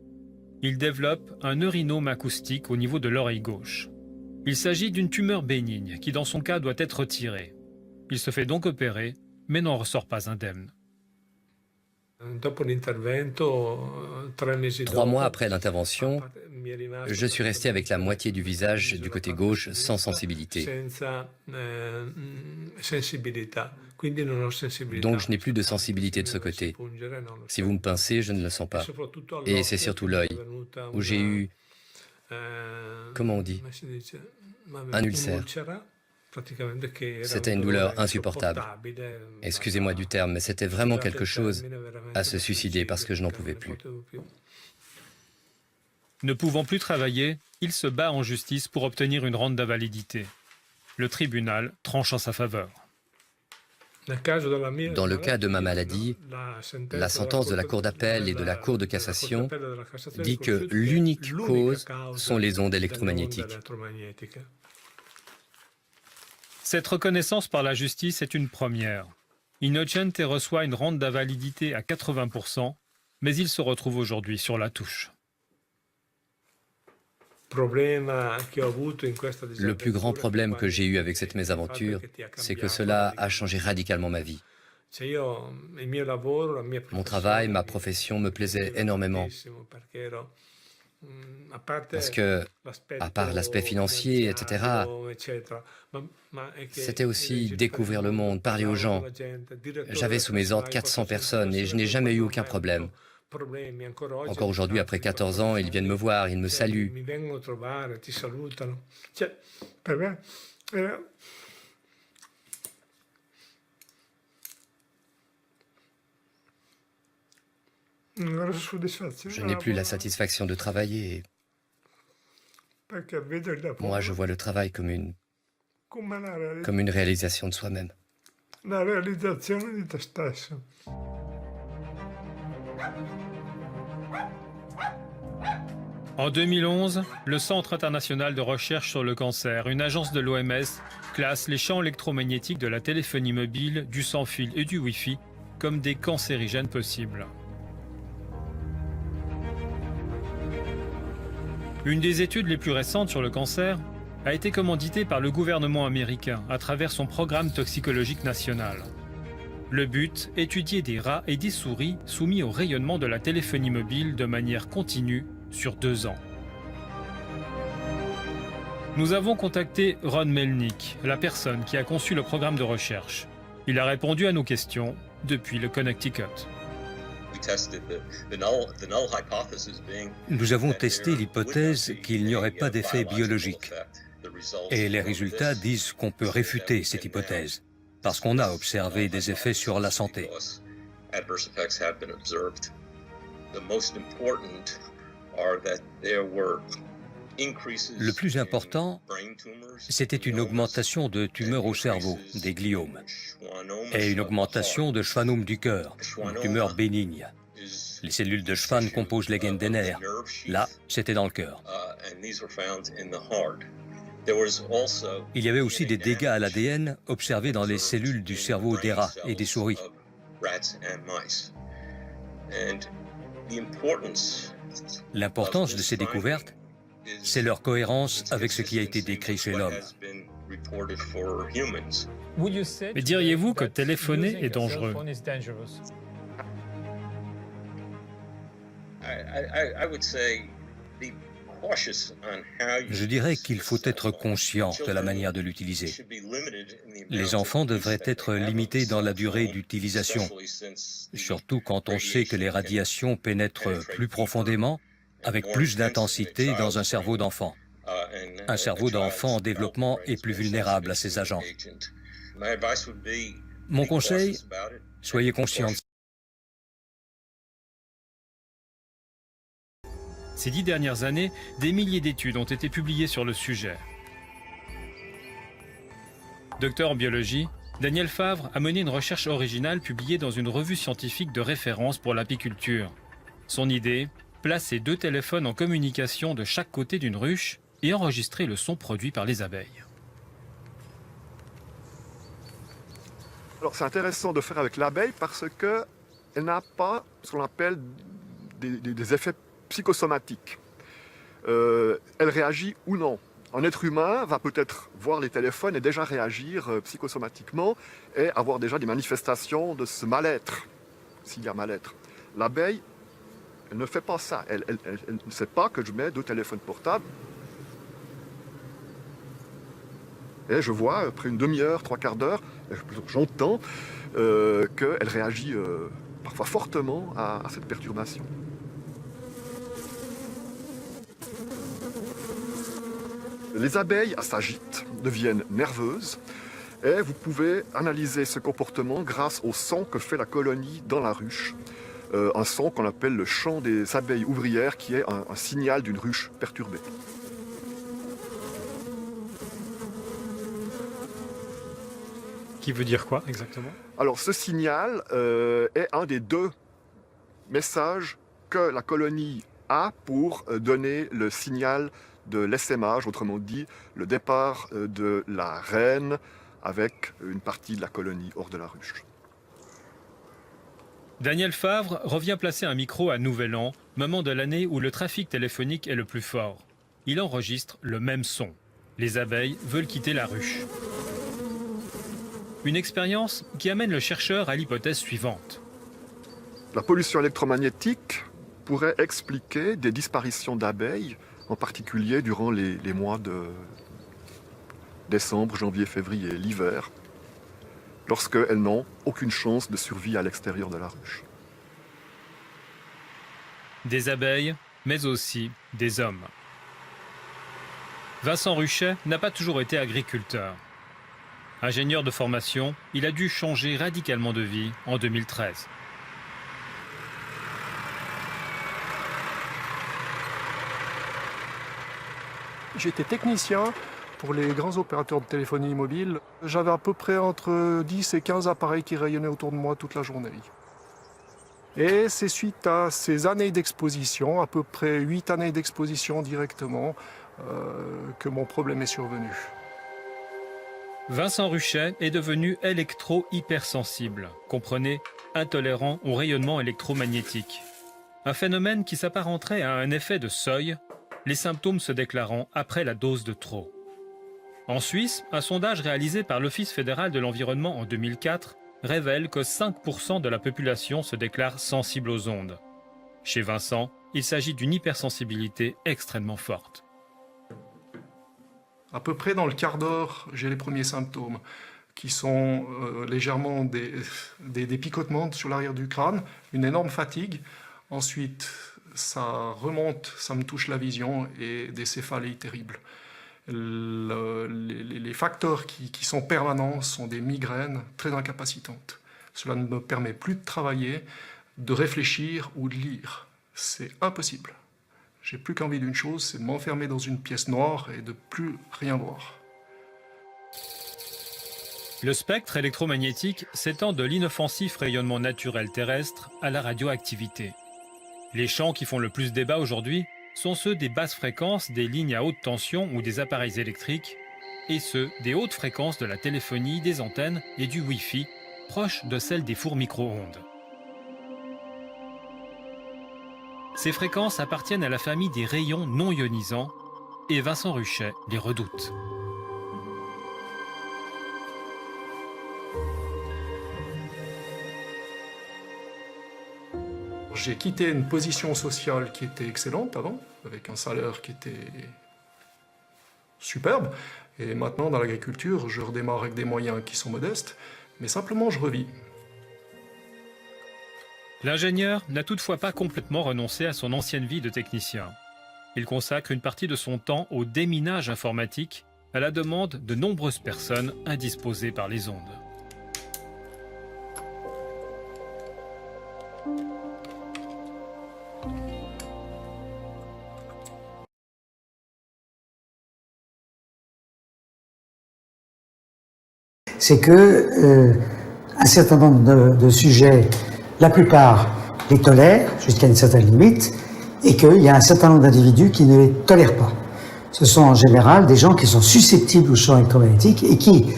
Il développe un neurinome acoustique au niveau de l'oreille gauche. Il s'agit d'une tumeur bénigne qui, dans son cas, doit être retirée. Il se fait donc opérer, mais n'en ressort pas indemne. 3 mois après l'intervention, je suis resté avec la moitié du visage du côté gauche sans sensibilité. Donc je n'ai plus de sensibilité de ce côté. Si vous me pincez, je ne le sens pas. Et c'est surtout l'œil, où j'ai eu, comment on dit, un ulcère. C'était une douleur insupportable. Excusez-moi du terme, mais c'était vraiment quelque chose à se suicider parce que je n'en pouvais plus. Ne pouvant plus travailler, il se bat en justice pour obtenir une rente d'invalidité. Le tribunal tranche en sa faveur. Dans le cas de ma maladie, la sentence de la Cour d'appel et de la Cour de cassation dit que l'unique cause sont les ondes électromagnétiques. Cette reconnaissance par la justice est une première. Innocente reçoit une rente d'invalidité à 80%, mais il se retrouve aujourd'hui sur la touche. Le plus grand problème que j'ai eu avec cette mésaventure, c'est que cela a changé radicalement ma vie. Mon travail, ma profession me plaisaient énormément. Parce que, à part l'aspect financier, etc., c'était aussi découvrir le monde, parler aux gens. J'avais sous mes ordres 400 personnes et je n'ai jamais eu aucun problème. Encore aujourd'hui, après 14 ans, ils viennent me voir, ils me saluent. Je n'ai plus la satisfaction de travailler. Moi, je vois le travail comme une réalisation de soi-même. En 2011, le Centre international de recherche sur le cancer, une agence de l'OMS, classe les champs électromagnétiques de la téléphonie mobile, du sans-fil et du Wi-Fi comme des cancérigènes possibles. Une des études les plus récentes sur le cancer a été commanditée par le gouvernement américain à travers son programme toxicologique national. Le but, étudier des rats et des souris soumis au rayonnement de la téléphonie mobile de manière continue sur 2 ans. Nous avons contacté Ron Melnick, la personne qui a conçu le programme de recherche. Il a répondu à nos questions depuis le Connecticut. Nous avons testé l'hypothèse qu'il n'y aurait pas d'effet biologique. Et les résultats disent qu'on peut réfuter cette hypothèse, parce qu'on a observé des effets sur la santé. Le plus important, c'était une augmentation de tumeurs au cerveau, des gliomes, et une augmentation de schwannome du cœur, une tumeur bénigne. Les cellules de Schwann composent les gaines des nerfs. Là, c'était dans le cœur. Il y avait aussi des dégâts à l'ADN observés dans les cellules du cerveau des rats et des souris. L'importance de ces découvertes, c'est leur cohérence avec ce qui a été décrit chez l'homme. Mais diriez-vous que téléphoner est dangereux? Je dirais qu'il faut être conscient de la manière de l'utiliser. Les enfants devraient être limités dans la durée d'utilisation, surtout quand on sait que les radiations pénètrent plus profondément, avec plus d'intensité dans un cerveau d'enfant. Un cerveau d'enfant en développement est plus vulnérable à ces agents. Mon conseil, soyez conscients. Ces 10 dernières années, des milliers d'études ont été publiées sur le sujet. Docteur en biologie, Daniel Favre a mené une recherche originale publiée dans une revue scientifique de référence pour l'apiculture. Son idée, placer 2 téléphones en communication de chaque côté d'une ruche et enregistrer le son produit par les abeilles. Alors c'est intéressant de faire avec l'abeille parce qu'elle n'a pas ce qu'on appelle des effets psychosomatiques. Elle réagit ou non. Un être humain va peut-être voir les téléphones et déjà réagir psychosomatiquement et avoir déjà des manifestations de ce mal-être, s'il y a mal-être. L'abeille, elle ne fait pas ça. Elle ne sait pas que je mets 2 téléphones portables. Et je vois, après une demi-heure, 3/4 d'heure, j'entends qu'elle réagit parfois fortement à cette perturbation. Les abeilles s'agitent, deviennent nerveuses, et vous pouvez analyser ce comportement grâce au son que fait la colonie dans la ruche. Un son qu'on appelle le chant des abeilles ouvrières, qui est un signal d'une ruche perturbée. Qui veut dire quoi exactement? Alors ce signal est un des 2 messages que la colonie a pour donner le signal de l'essaimage, autrement dit le départ de la reine avec une partie de la colonie hors de la ruche. Daniel Favre revient placer un micro à Nouvel An, moment de l'année où le trafic téléphonique est le plus fort. Il enregistre le même son. Les abeilles veulent quitter la ruche. Une expérience qui amène le chercheur à l'hypothèse suivante. La pollution électromagnétique pourrait expliquer des disparitions d'abeilles, en particulier durant les mois de décembre, janvier, février, l'hiver, lorsqu'elles n'ont aucune chance de survie à l'extérieur de la ruche. Des abeilles, mais aussi des hommes. Vincent Ruchet n'a pas toujours été agriculteur. Ingénieur de formation, il a dû changer radicalement de vie en 2013. J'étais technicien pour les grands opérateurs de téléphonie mobile. J'avais à peu près entre 10 et 15 appareils qui rayonnaient autour de moi toute la journée. Et c'est suite à ces années d'exposition, à peu près 8 années d'exposition directement, que mon problème est survenu. Vincent Ruchet est devenu électro-hypersensible, comprenez, intolérant au rayonnement électromagnétique. Un phénomène qui s'apparenterait à un effet de seuil, les symptômes se déclarant après la dose de trop. En Suisse, un sondage réalisé par l'Office fédéral de l'environnement en 2004 révèle que 5% de la population se déclare sensible aux ondes. Chez Vincent, il s'agit d'une hypersensibilité extrêmement forte. À peu près dans le quart d'heure, j'ai les premiers symptômes qui sont légèrement des picotements sur l'arrière du crâne, une énorme fatigue. Ensuite, ça remonte, ça me touche la vision et des céphalées terribles. Les facteurs qui sont permanents sont des migraines très incapacitantes. Cela ne me permet plus de travailler, de réfléchir ou de lire. C'est impossible. J'ai plus qu'envie d'une chose, c'est de m'enfermer dans une pièce noire et de plus rien voir. Le spectre électromagnétique s'étend de l'inoffensif rayonnement naturel terrestre à la radioactivité. Les champs qui font le plus débat aujourd'hui sont ceux des basses fréquences des lignes à haute tension ou des appareils électriques, et ceux des hautes fréquences de la téléphonie, des antennes et du Wi-Fi, proches de celles des fours micro-ondes. Ces fréquences appartiennent à la famille des rayons non ionisants, et Vincent Ruchet les redoute. J'ai quitté une position sociale qui était excellente avant, avec un salaire qui était superbe, et maintenant dans l'agriculture, je redémarre avec des moyens qui sont modestes, mais simplement je revis. L'ingénieur n'a toutefois pas complètement renoncé à son ancienne vie de technicien. Il consacre une partie de son temps au déminage informatique, à la demande de nombreuses personnes indisposées par les ondes. C'est que un certain nombre de sujets, la plupart les tolèrent jusqu'à une certaine limite, et qu'il y a un certain nombre d'individus qui ne les tolèrent pas. Ce sont en général des gens qui sont susceptibles au champ électromagnétique et qui,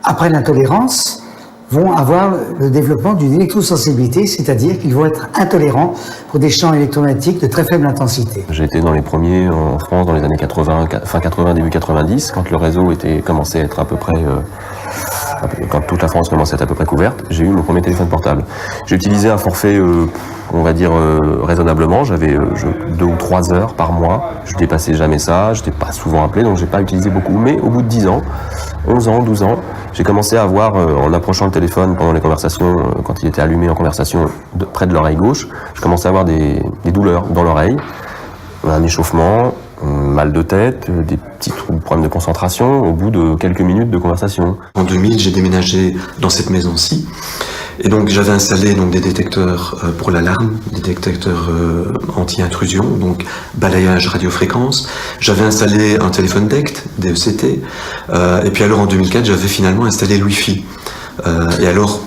après l'intolérance, vont avoir le développement d'une électrosensibilité, c'est-à-dire qu'ils vont être intolérants pour des champs électromagnétiques de très faible intensité. J'ai été dans les premiers en France dans les années 80, fin 80, début 90, quand le réseau commençait à être à peu près... quand toute la France commençait à être à peu près couverte, j'ai eu mon premier téléphone portable. J'ai utilisé un forfait, on va dire, raisonnablement. J'avais 2 ou 3 heures par mois. Je dépassais jamais ça, je n'étais pas souvent appelé, donc j'ai pas utilisé beaucoup. Mais au bout de 10 ans, 11 ans, 12 ans, j'ai commencé à avoir, en approchant le téléphone pendant les conversations, quand il était allumé en conversation près de l'oreille gauche, je commençais à avoir des douleurs dans l'oreille, un échauffement, mal de tête, des petits problèmes de concentration au bout de quelques minutes de conversation. En 2000, j'ai déménagé dans cette maison-ci. Et donc j'avais installé des détecteurs pour l'alarme, des détecteurs anti-intrusion, donc balayage radiofréquence. J'avais installé un téléphone DECT, DECT. Et puis alors en 2004, j'avais finalement installé le Wi-Fi. Et alors,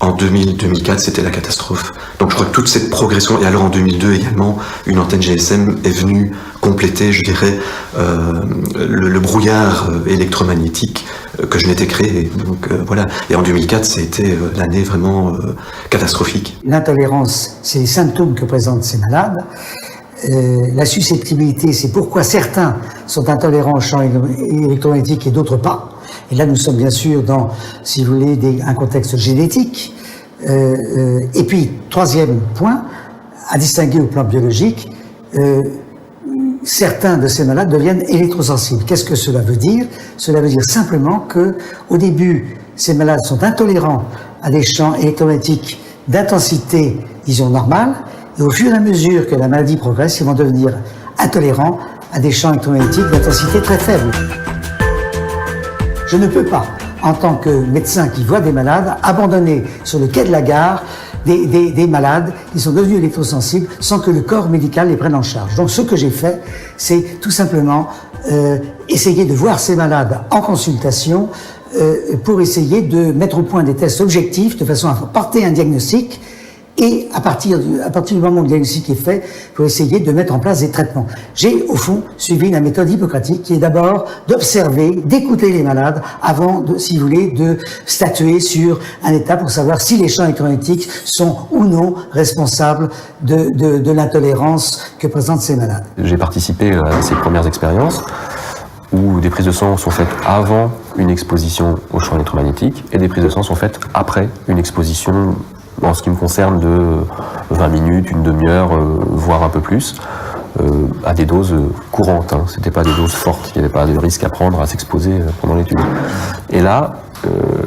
en 2004, c'était la catastrophe. Donc je crois que toute cette progression, et alors en 2002 également, une antenne GSM est venue compléter, je dirais, le brouillard électromagnétique que je m'étais créé. Donc voilà. Et en 2004, ça a été l'année vraiment catastrophique. L'intolérance, c'est les symptômes que présentent ces malades. La susceptibilité, c'est pourquoi certains sont intolérants au champ électromagnétique et d'autres pas. Et là, nous sommes bien sûr dans, si vous voulez, un contexte génétique. Et puis, troisième point, à distinguer au plan biologique, certains de ces malades deviennent électrosensibles. Qu'est-ce que cela veut dire? Cela veut dire simplement que, au début, ces malades sont intolérants à des champs électromagnétiques d'intensité, disons, normale, et au fur et à mesure que la maladie progresse, ils vont devenir intolérants à des champs électromagnétiques d'intensité très faible. Je ne peux pas, en tant que médecin qui voit des malades, abandonner sur le quai de la gare des malades qui sont devenus électrosensibles sans que le corps médical les prenne en charge. Donc ce que j'ai fait, c'est tout simplement essayer de voir ces malades en consultation pour essayer de mettre au point des tests objectifs de façon à porter un diagnostic. Et à partir du moment où le diagnostic est fait, pour essayer de mettre en place des traitements. J'ai, au fond, suivi la méthode hippocratique qui est d'abord d'observer, d'écouter les malades avant, si vous voulez, de statuer sur un état pour savoir si les champs électromagnétiques sont ou non responsables de l'intolérance que présentent ces malades. J'ai participé à ces premières expériences où des prises de sang sont faites avant une exposition aux champs électromagnétiques et des prises de sang sont faites après une exposition, en ce qui me concerne, de 20 minutes, une demi-heure, voire un peu plus, à des doses courantes. Hein. C'était pas des doses fortes, il n'y avait pas de risque à prendre, à s'exposer pendant l'étude. Et là,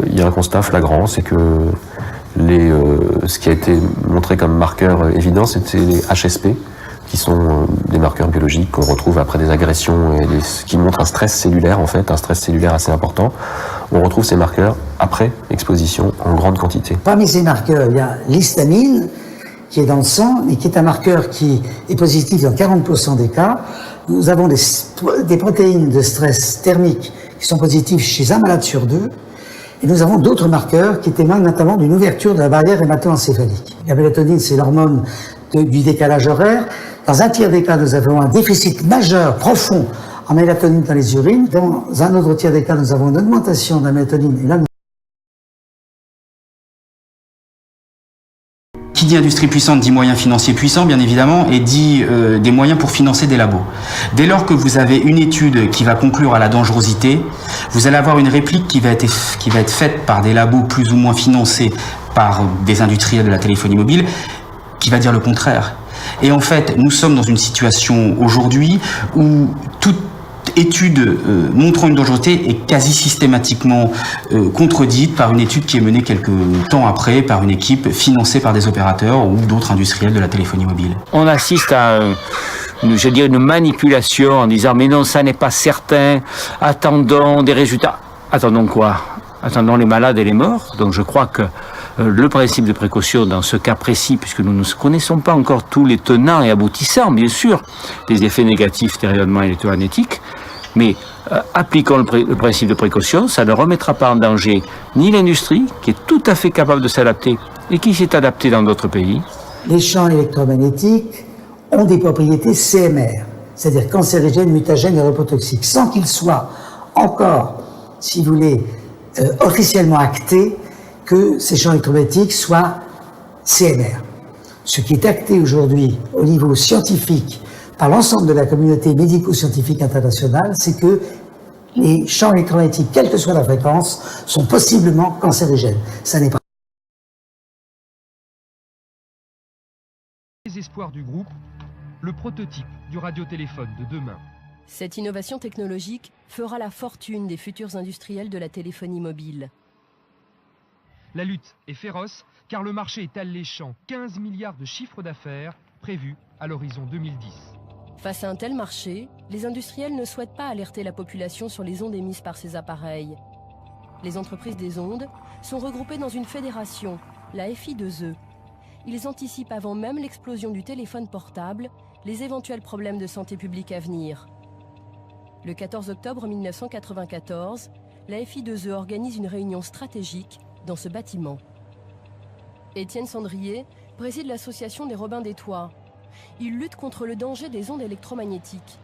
il y a un constat flagrant, c'est que ce qui a été montré comme marqueur évident, c'était les HSP, qui sont des marqueurs biologiques qu'on retrouve après des agressions et qui montrent un stress cellulaire, en fait, un stress cellulaire assez important. On retrouve ces marqueurs après exposition en grande quantité. Parmi ces marqueurs, il y a l'histamine, qui est dans le sang, et qui est un marqueur qui est positif dans 40% des cas. Nous avons des protéines de stress thermique qui sont positives chez un malade sur deux. Et nous avons d'autres marqueurs qui témoignent notamment d'une ouverture de la barrière hémato-encéphalique. La mélatonine, c'est l'hormone du décalage horaire. Dans un tiers des cas, nous avons un déficit majeur, profond, en mélatonine dans les urines. Dans un autre tiers des cas, nous avons une augmentation de la mélatonine. Et là, Qui dit industrie puissante dit moyens financiers puissants, bien évidemment, et dit des moyens pour financer des labos. Dès lors que vous avez une étude qui va conclure à la dangerosité, vous allez avoir une réplique qui va être faite par des labos plus ou moins financés par des industriels de la téléphonie mobile, qui va dire le contraire. Et en fait, nous sommes dans une situation aujourd'hui où toute étude montrant une dangerosité est quasi systématiquement contredite par une étude qui est menée quelques temps après par une équipe financée par des opérateurs ou d'autres industriels de la téléphonie mobile. On assiste à une manipulation en disant mais non, ça n'est pas certain, attendons des résultats. Attendons quoi? Attendons les malades et les morts. Donc je crois que le principe de précaution dans ce cas précis, puisque nous ne connaissons pas encore tous les tenants et aboutissants, bien sûr, des effets négatifs des rayonnements électromagnétiques, mais appliquons le principe de précaution, ça ne remettra pas en danger ni l'industrie, qui est tout à fait capable de s'adapter et qui s'est adaptée dans d'autres pays. Les champs électromagnétiques ont des propriétés CMR, c'est-à-dire cancérigènes, mutagènes et reprotoxiques, sans qu'ils soient encore, si vous voulez, officiellement actés que ces champs électromagnétiques soient CMR. Ce qui est acté aujourd'hui au niveau scientifique par l'ensemble de la communauté médico-scientifique internationale, c'est que les champs électromagnétiques, quelle que soit la fréquence, sont possiblement cancérigènes. Ça n'est pas. Les espoirs du groupe, le prototype du radiotéléphone de demain. Cette innovation technologique fera la fortune des futurs industriels de la téléphonie mobile. La lutte est féroce car le marché est alléchant, 15 milliards de chiffre d'affaires prévus à l'horizon 2010. Face à un tel marché, les industriels ne souhaitent pas alerter la population sur les ondes émises par ces appareils. Les entreprises des ondes sont regroupées dans une fédération, la FI2E. Ils anticipent avant même l'explosion du téléphone portable les éventuels problèmes de santé publique à venir. Le 14 octobre 1994, la FI2E organise une réunion stratégique dans ce bâtiment. Étienne Sandrier préside l'association des Robins des Toits. Il lutte contre le danger des ondes électromagnétiques.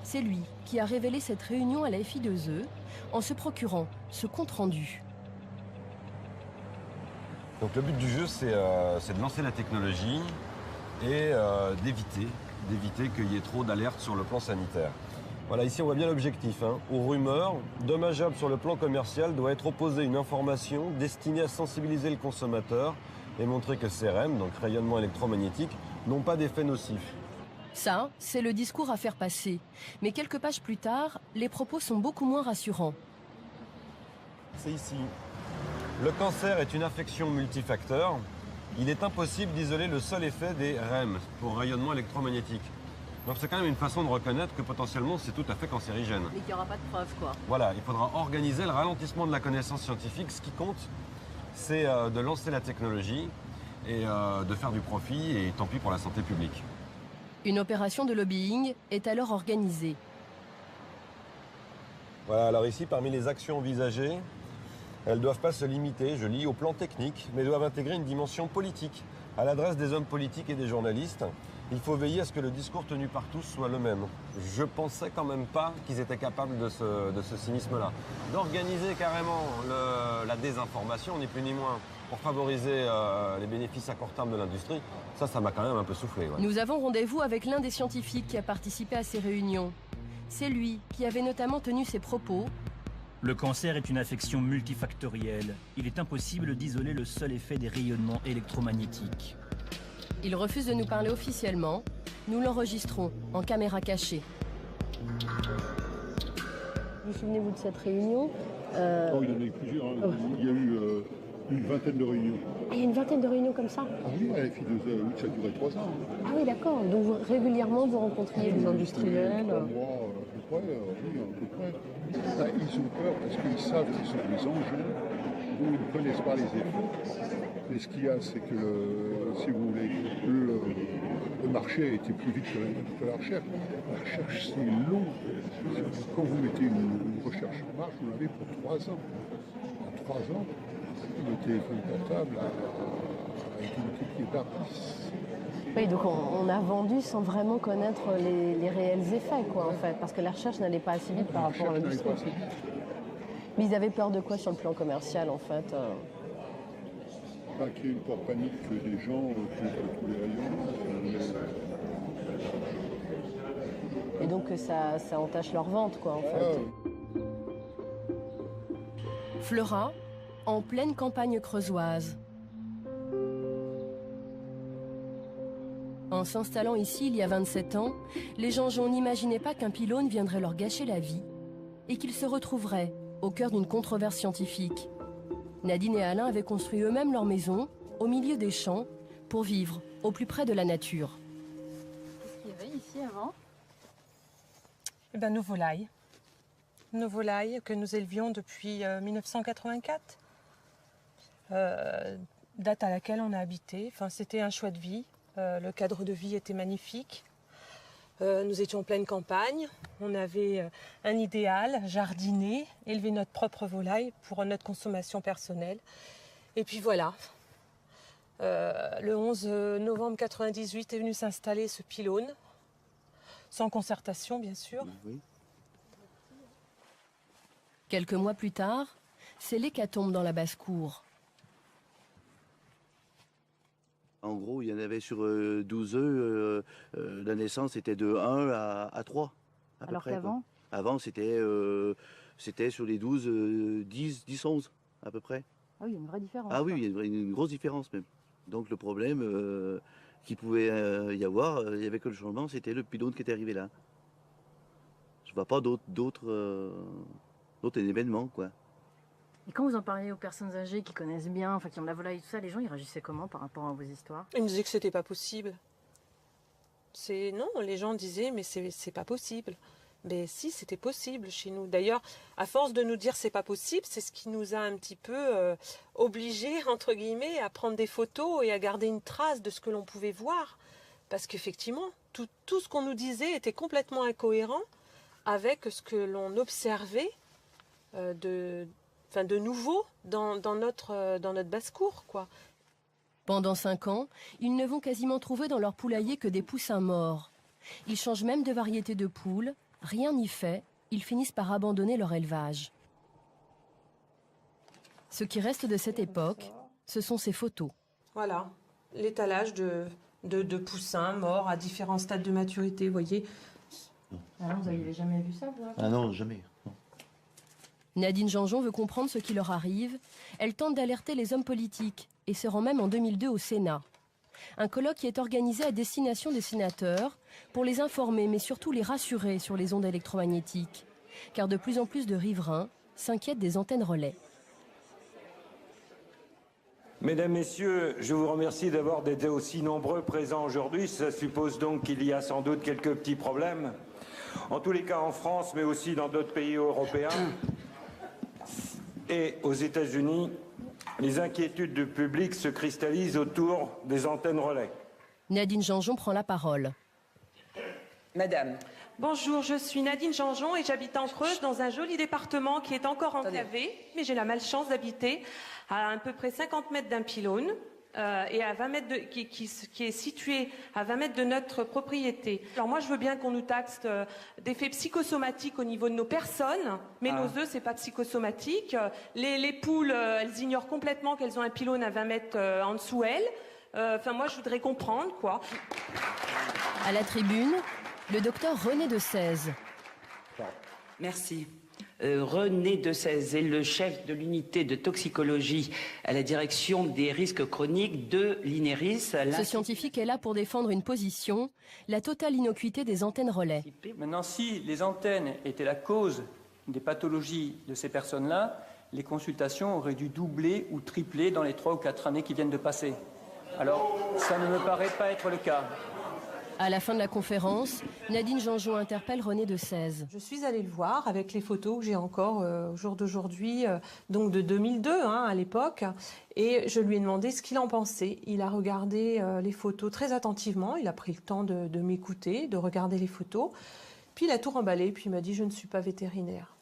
C'est lui qui a révélé cette réunion à la FI2E en se procurant ce compte-rendu. Donc le but du jeu, c'est de lancer la technologie et d'éviter qu'il y ait trop d'alertes sur le plan sanitaire. Voilà, ici on voit bien l'objectif. Aux rumeurs dommageables sur le plan commercial doit être opposée une information destinée à sensibiliser le consommateur et montrer que ces REM, donc rayonnement électromagnétique, n'ont pas d'effet nocif. Ça, c'est le discours à faire passer. Mais quelques pages plus tard, les propos sont beaucoup moins rassurants. C'est ici. Le cancer est une affection multifacteur. Il est impossible d'isoler le seul effet des REM, pour rayonnement électromagnétique. Donc c'est quand même une façon de reconnaître que potentiellement c'est tout à fait cancérigène. Mais qu'il n'y aura pas de preuves, quoi. Voilà, il faudra organiser le ralentissement de la connaissance scientifique. Ce qui compte, c'est de lancer la technologie et de faire du profit, et tant pis pour la santé publique. Une opération de lobbying est alors organisée. Voilà, alors ici, parmi les actions envisagées, elles ne doivent pas se limiter, je lis, au plan technique, mais doivent intégrer une dimension politique. À l'adresse des hommes politiques et des journalistes, il faut veiller à ce que le discours tenu par tous soit le même. Je pensais quand même pas qu'ils étaient capables de ce cynisme-là. D'organiser carrément la désinformation, ni plus ni moins, pour favoriser les bénéfices à court terme de l'industrie, ça m'a quand même un peu soufflé. Ouais. Nous avons rendez-vous avec l'un des scientifiques qui a participé à ces réunions. C'est lui qui avait notamment tenu ces propos. Le cancer est une affection multifactorielle. Il est impossible d'isoler le seul effet des rayonnements électromagnétiques. Il refuse de nous parler officiellement. Nous l'enregistrons en caméra cachée. Vous souvenez-vous de cette réunion Oh, il y en a eu plusieurs. Il y a eu une vingtaine de réunions. Ah, il y a une vingtaine de réunions comme ça? Ah oui, à la FI2E, ça a duré 3 ans. Ah oui, d'accord. Donc régulièrement, vous rencontriez les industriels? 3 mois, à peu près, oui, à peu près. Là, ils ont peur parce qu'ils savent qu'ils sont des engins dont ils ne connaissent pas les effets. Mais ce qu'il y a, c'est que, si vous voulez, le marché a été plus vite que la recherche. La recherche, c'est long. Quand vous mettez une recherche en marche, vous l'avez pour 3 ans. En 3 ans, le téléphone portable a été multiplié par 10. Oui, donc on a vendu sans vraiment connaître les réels effets, quoi, en fait, parce que la recherche n'allait pas assez vite par rapport à l'industrie. Mais ils avaient peur de quoi sur le plan commercial, en fait? Qu'il y ait une peur panique que des gens que tous les rayons. Et donc que ça entache leur vente, quoi, en fait. Fleurat, en pleine campagne creusoise. En s'installant ici il y a 27 ans, les Jeanjean n'imaginaient pas qu'un pylône viendrait leur gâcher la vie et qu'ils se retrouveraient au cœur d'une controverse scientifique. Nadine et Alain avaient construit eux-mêmes leur maison au milieu des champs pour vivre au plus près de la nature. Qu'est-ce qu'il y avait ici avant? Eh bien, nos volailles. Nos volailles que nous élevions depuis 1984. Date à laquelle on a habité. Enfin, c'était un choix de vie. Le cadre de vie était magnifique. Nous étions en pleine campagne. On avait un idéal, jardiner, élever notre propre volaille pour notre consommation personnelle. Et puis voilà. Le 11 novembre 1998 est venu s'installer ce pylône. Sans concertation, bien sûr. Oui. Quelques mois plus tard, c'est l'hécatombe dans la basse-cour. En gros, il y en avait sur 12 œufs, la naissance était de 1 à 3. À Alors peu près, qu'avant? Avant, c'était sur les 12, 10, 11 à peu près. Ah oui, il y a une vraie différence. Ah oui, il y a une grosse différence même. Donc le problème qu'il pouvait y avoir, il n'y avait que le changement, c'était le pylône qui était arrivé là. Je ne vois pas d'autres événements, quoi. Et quand vous en parliez aux personnes âgées qui connaissent bien, enfin qui ont de la volaille et tout ça, les gens ils réagissaient comment par rapport à vos histoires? Ils me disaient que c'était pas possible. Non, les gens disaient mais c'est pas possible. Mais si, c'était possible chez nous. D'ailleurs, à force de nous dire c'est pas possible, c'est ce qui nous a un petit peu obligés, entre guillemets, à prendre des photos et à garder une trace de ce que l'on pouvait voir. Parce qu'effectivement, tout ce qu'on nous disait était complètement incohérent avec ce que l'on observait de nouveau dans notre basse-cour, quoi. Pendant 5 ans, ils ne vont quasiment trouver dans leur poulailler que des poussins morts. Ils changent même de variété de poules, rien n'y fait, ils finissent par abandonner leur élevage. Ce qui reste de cette époque, ce sont ces photos. Voilà, l'étalage de poussins morts à différents stades de maturité, vous voyez. Ah non, vous n'avez jamais vu ça, vous? Ah non, jamais. Non. Nadine Janjon veut comprendre ce qui leur arrive. Elle tente d'alerter les hommes politiques et se rend même en 2002 au Sénat. Un colloque qui est organisé à destination des sénateurs pour les informer, mais surtout les rassurer sur les ondes électromagnétiques. Car de plus en plus de riverains s'inquiètent des antennes relais. Mesdames, Messieurs, je vous remercie d'avoir été aussi nombreux présents aujourd'hui. Ça suppose donc qu'il y a sans doute quelques petits problèmes. En tous les cas en France, mais aussi dans d'autres pays européens et aux États-Unis, les inquiétudes du public se cristallisent autour des antennes relais. Nadine Janjon prend la parole. Madame. Bonjour, je suis Nadine Janjon et j'habite en Creuse dans un joli département qui est encore enclavé, mais j'ai la malchance d'habiter à peu près 50 mètres d'un pylône et à 20 mètres qui est situé à 20 mètres de notre propriété. Alors moi je veux bien qu'on nous taxe d'effets psychosomatiques au niveau de nos personnes, mais nos œufs c'est pas psychosomatique. Les poules, elles ignorent complètement qu'elles ont un pylône à 20 mètres en dessous elles. Enfin moi je voudrais comprendre quoi. À la tribune, le docteur René de Sèze. Merci. René de Sèze est le chef de l'unité de toxicologie à la direction des risques chroniques de l'INERIS. Ce scientifique est là pour défendre une position, la totale innocuité des antennes relais. Maintenant, si les antennes étaient la cause des pathologies de ces personnes-là, les consultations auraient dû doubler ou tripler dans les 3 ou 4 années qui viennent de passer. Alors, ça ne me paraît pas être le cas. À la fin de la conférence, Nadine Janjon interpelle René de Sèze. Je suis allée le voir avec les photos que j'ai encore au jour d'aujourd'hui, donc de 2002 à l'époque, et je lui ai demandé ce qu'il en pensait. Il a regardé les photos très attentivement, il a pris le temps de m'écouter, de regarder les photos, puis il a tout remballé, puis il m'a dit « je ne suis pas vétérinaire ».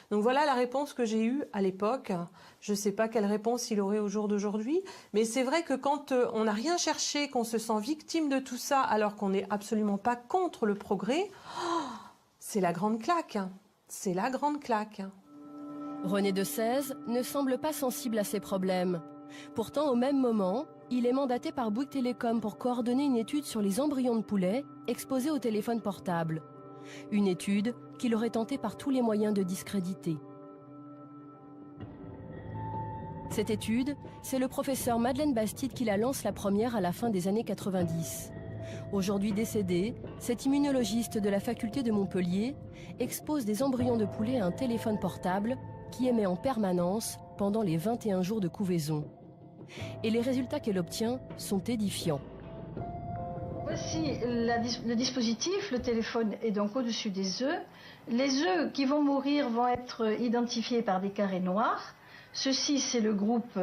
Donc voilà la réponse que j'ai eue à l'époque. Je ne sais pas quelle réponse il aurait au jour d'aujourd'hui, mais c'est vrai que quand on n'a rien cherché, qu'on se sent victime de tout ça, alors qu'on n'est absolument pas contre le progrès, c'est la grande claque. C'est la grande claque. René de Sèze ne semble pas sensible à ces problèmes. Pourtant, au même moment, il est mandaté par Bouygues Télécom pour coordonner une étude sur les embryons de poulet exposés au téléphone portable. Une étude qu'il aurait tenté par tous les moyens de discréditer. Cette étude, c'est le professeur Madeleine Bastide qui la lance la première à la fin des années 90. Aujourd'hui décédée, cette immunologiste de la faculté de Montpellier expose des embryons de poulet à un téléphone portable qui émet en permanence pendant les 21 jours de couvaison. Et les résultats qu'elle obtient sont édifiants. Voici le dispositif, le téléphone est donc au-dessus des œufs. Les œufs qui vont mourir vont être identifiés par des carrés noirs. Ceci, c'est le groupe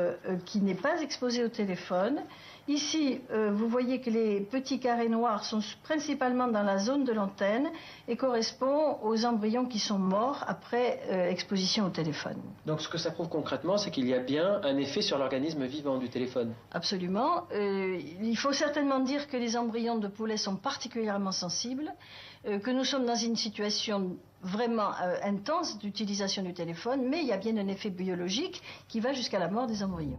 qui n'est pas exposé au téléphone. Ici, vous voyez que les petits carrés noirs sont principalement dans la zone de l'antenne et correspondent aux embryons qui sont morts après exposition au téléphone. Donc ce que ça prouve concrètement, c'est qu'il y a bien un effet sur l'organisme vivant du téléphone. Absolument. Il faut certainement dire que les embryons de poulet sont particulièrement sensibles, que nous sommes dans une situation vraiment intense d'utilisation du téléphone, mais il y a bien un effet biologique qui va jusqu'à la mort des embryons.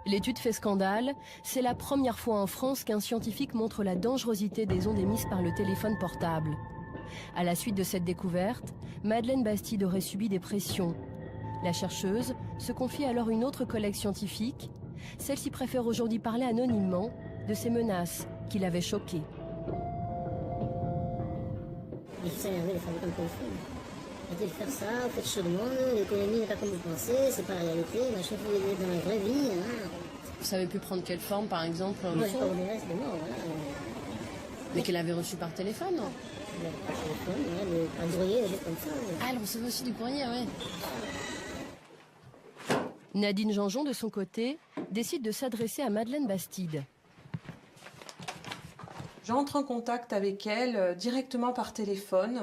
L'étude fait scandale. C'est la première fois en France qu'un scientifique montre la dangerosité des ondes émises par le téléphone portable. À la suite de cette découverte, Madeleine Bastide aurait subi des pressions. La chercheuse se confie alors une autre collègue scientifique. Celle-ci préfère aujourd'hui parler anonymement de ces menaces qui l'avaient choquée. Il faut s'énerver les fabricants de téléphone. Arrêtez de faire ça, vous faites chaud de monde, l'économie n'est pas comme vous pensez, c'est pas la réalité, machin, vous êtes dans la vraie vie. Hein. Vous savez plus prendre quelle forme, par exemple Moi, j'ai pas oublié, c'est mort, voilà. Mais qu'elle avait reçu par téléphone, non Par téléphone, par courrier, des choses comme ça. Ah, elle recevait aussi du courrier, ouais. Nadine Janjon, de son côté, décide de s'adresser à Madeleine Bastide. J'entre en contact avec elle directement par téléphone.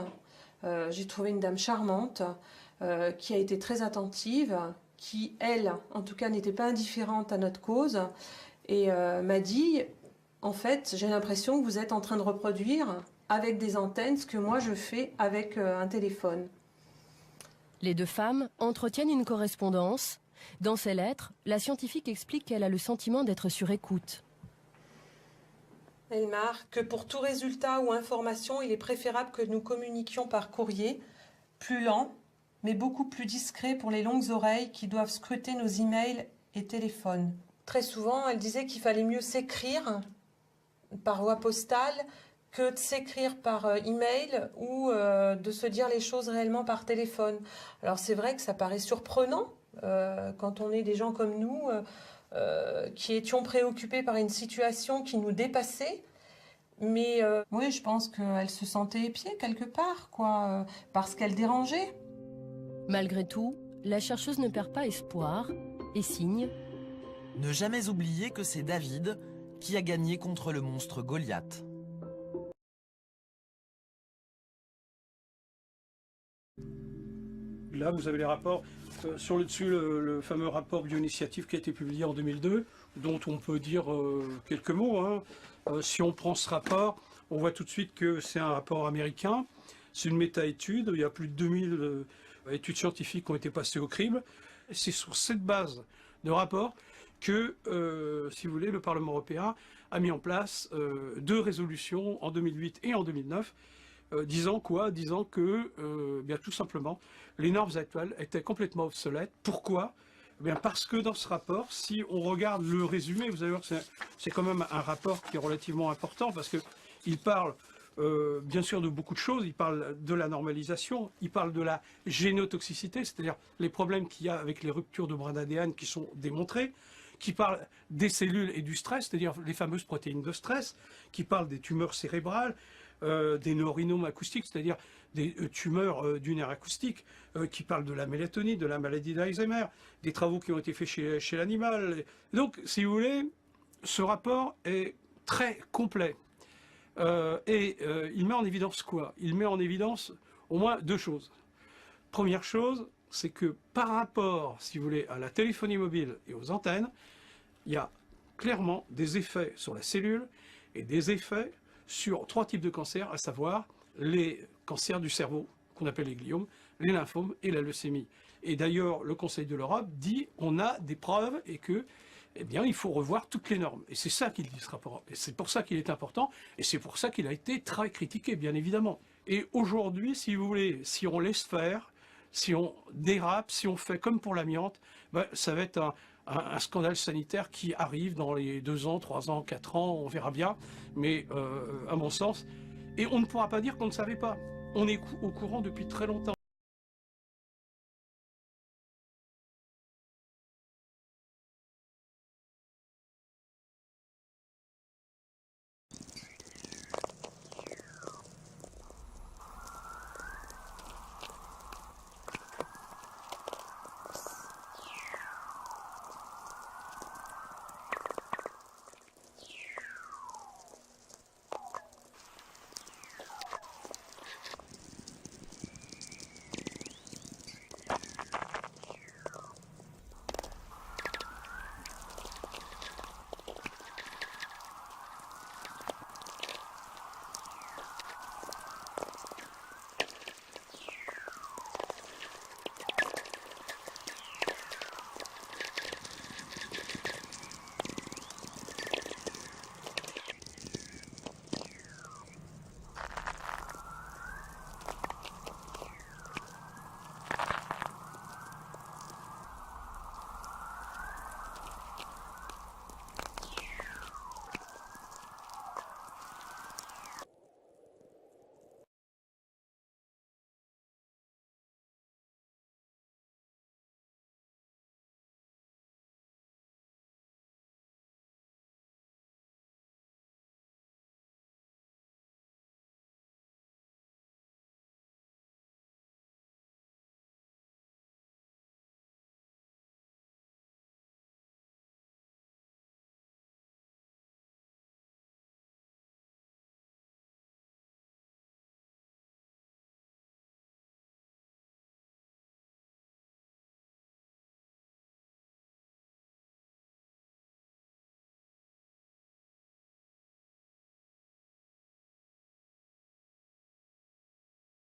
J'ai trouvé une dame charmante qui a été très attentive, qui, elle, en tout cas, n'était pas indifférente à notre cause, et m'a dit, en fait, j'ai l'impression que vous êtes en train de reproduire avec des antennes ce que moi je fais avec un téléphone. Les deux femmes entretiennent une correspondance. Dans ses lettres, la scientifique explique qu'elle a le sentiment d'être sur écoute. Elle marque que pour tout résultat ou information, il est préférable que nous communiquions par courrier, plus lent, mais beaucoup plus discret pour les longues oreilles qui doivent scruter nos emails et téléphones. Très souvent, elle disait qu'il fallait mieux s'écrire par voie postale que de s'écrire par email ou de se dire les choses réellement par téléphone. Alors c'est vrai que ça paraît surprenant quand on est des gens comme nous qui étions préoccupés par une situation qui nous dépassait. Mais oui, je pense qu'elle se sentait épiée quelque part, quoi, parce qu'elle dérangeait. Malgré tout, la chercheuse ne perd pas espoir et signe. Ne jamais oublier que c'est David qui a gagné contre le monstre Goliath. Là, vous avez les rapports. Sur le dessus, le fameux rapport bioinitiative qui a été publié en 2002, dont on peut dire quelques mots. Hein. Si on prend ce rapport, on voit tout de suite que c'est un rapport américain. C'est une méta-étude. Il y a plus de 2000 études scientifiques qui ont été passées au crible. C'est sur cette base de rapport que, si vous voulez, le Parlement européen a mis en place 2 résolutions en 2008 et en 2009, disant quoi? Disant que, bien tout simplement, les normes actuelles étaient complètement obsolètes. Pourquoi? Bien parce que dans ce rapport, si on regarde le résumé, vous allez voir que c'est quand même un rapport qui est relativement important, parce qu'il parle bien sûr de beaucoup de choses. Il parle de la normalisation, il parle de la génotoxicité, c'est-à-dire les problèmes qu'il y a avec les ruptures de brins d'ADN qui sont démontrés, qui parle des cellules et du stress, c'est-à-dire les fameuses protéines de stress, qui parle des tumeurs cérébrales, des neurinomes acoustiques, c'est-à-dire des tumeurs du nerf acoustique, qui parlent de la mélatonine, de la maladie d'Alzheimer, des travaux qui ont été faits chez l'animal. Donc, si vous voulez, ce rapport est très complet. Il met en évidence quoi? Il met en évidence au moins 2 choses. Première chose, c'est que par rapport, si vous voulez, à la téléphonie mobile et aux antennes, il y a clairement des effets sur la cellule et des effets sur 3 types de cancers, à savoir les cancers du cerveau, qu'on appelle les gliomes, les lymphomes et la leucémie. Et d'ailleurs, le Conseil de l'Europe dit on a des preuves et que, eh bien, il faut revoir toutes les normes. Et c'est ça qu'il dit, ce rapport. Et c'est pour ça qu'il est important, et c'est pour ça qu'il a été très critiqué, bien évidemment. Et aujourd'hui, si vous voulez, si on laisse faire, si on dérape, si on fait comme pour l'amiante, ben, ça va être un scandale sanitaire qui arrive dans les 2 ans, 3 ans, 4 ans, on verra bien, mais à mon sens, et on ne pourra pas dire qu'on ne savait pas. On est au courant depuis très longtemps.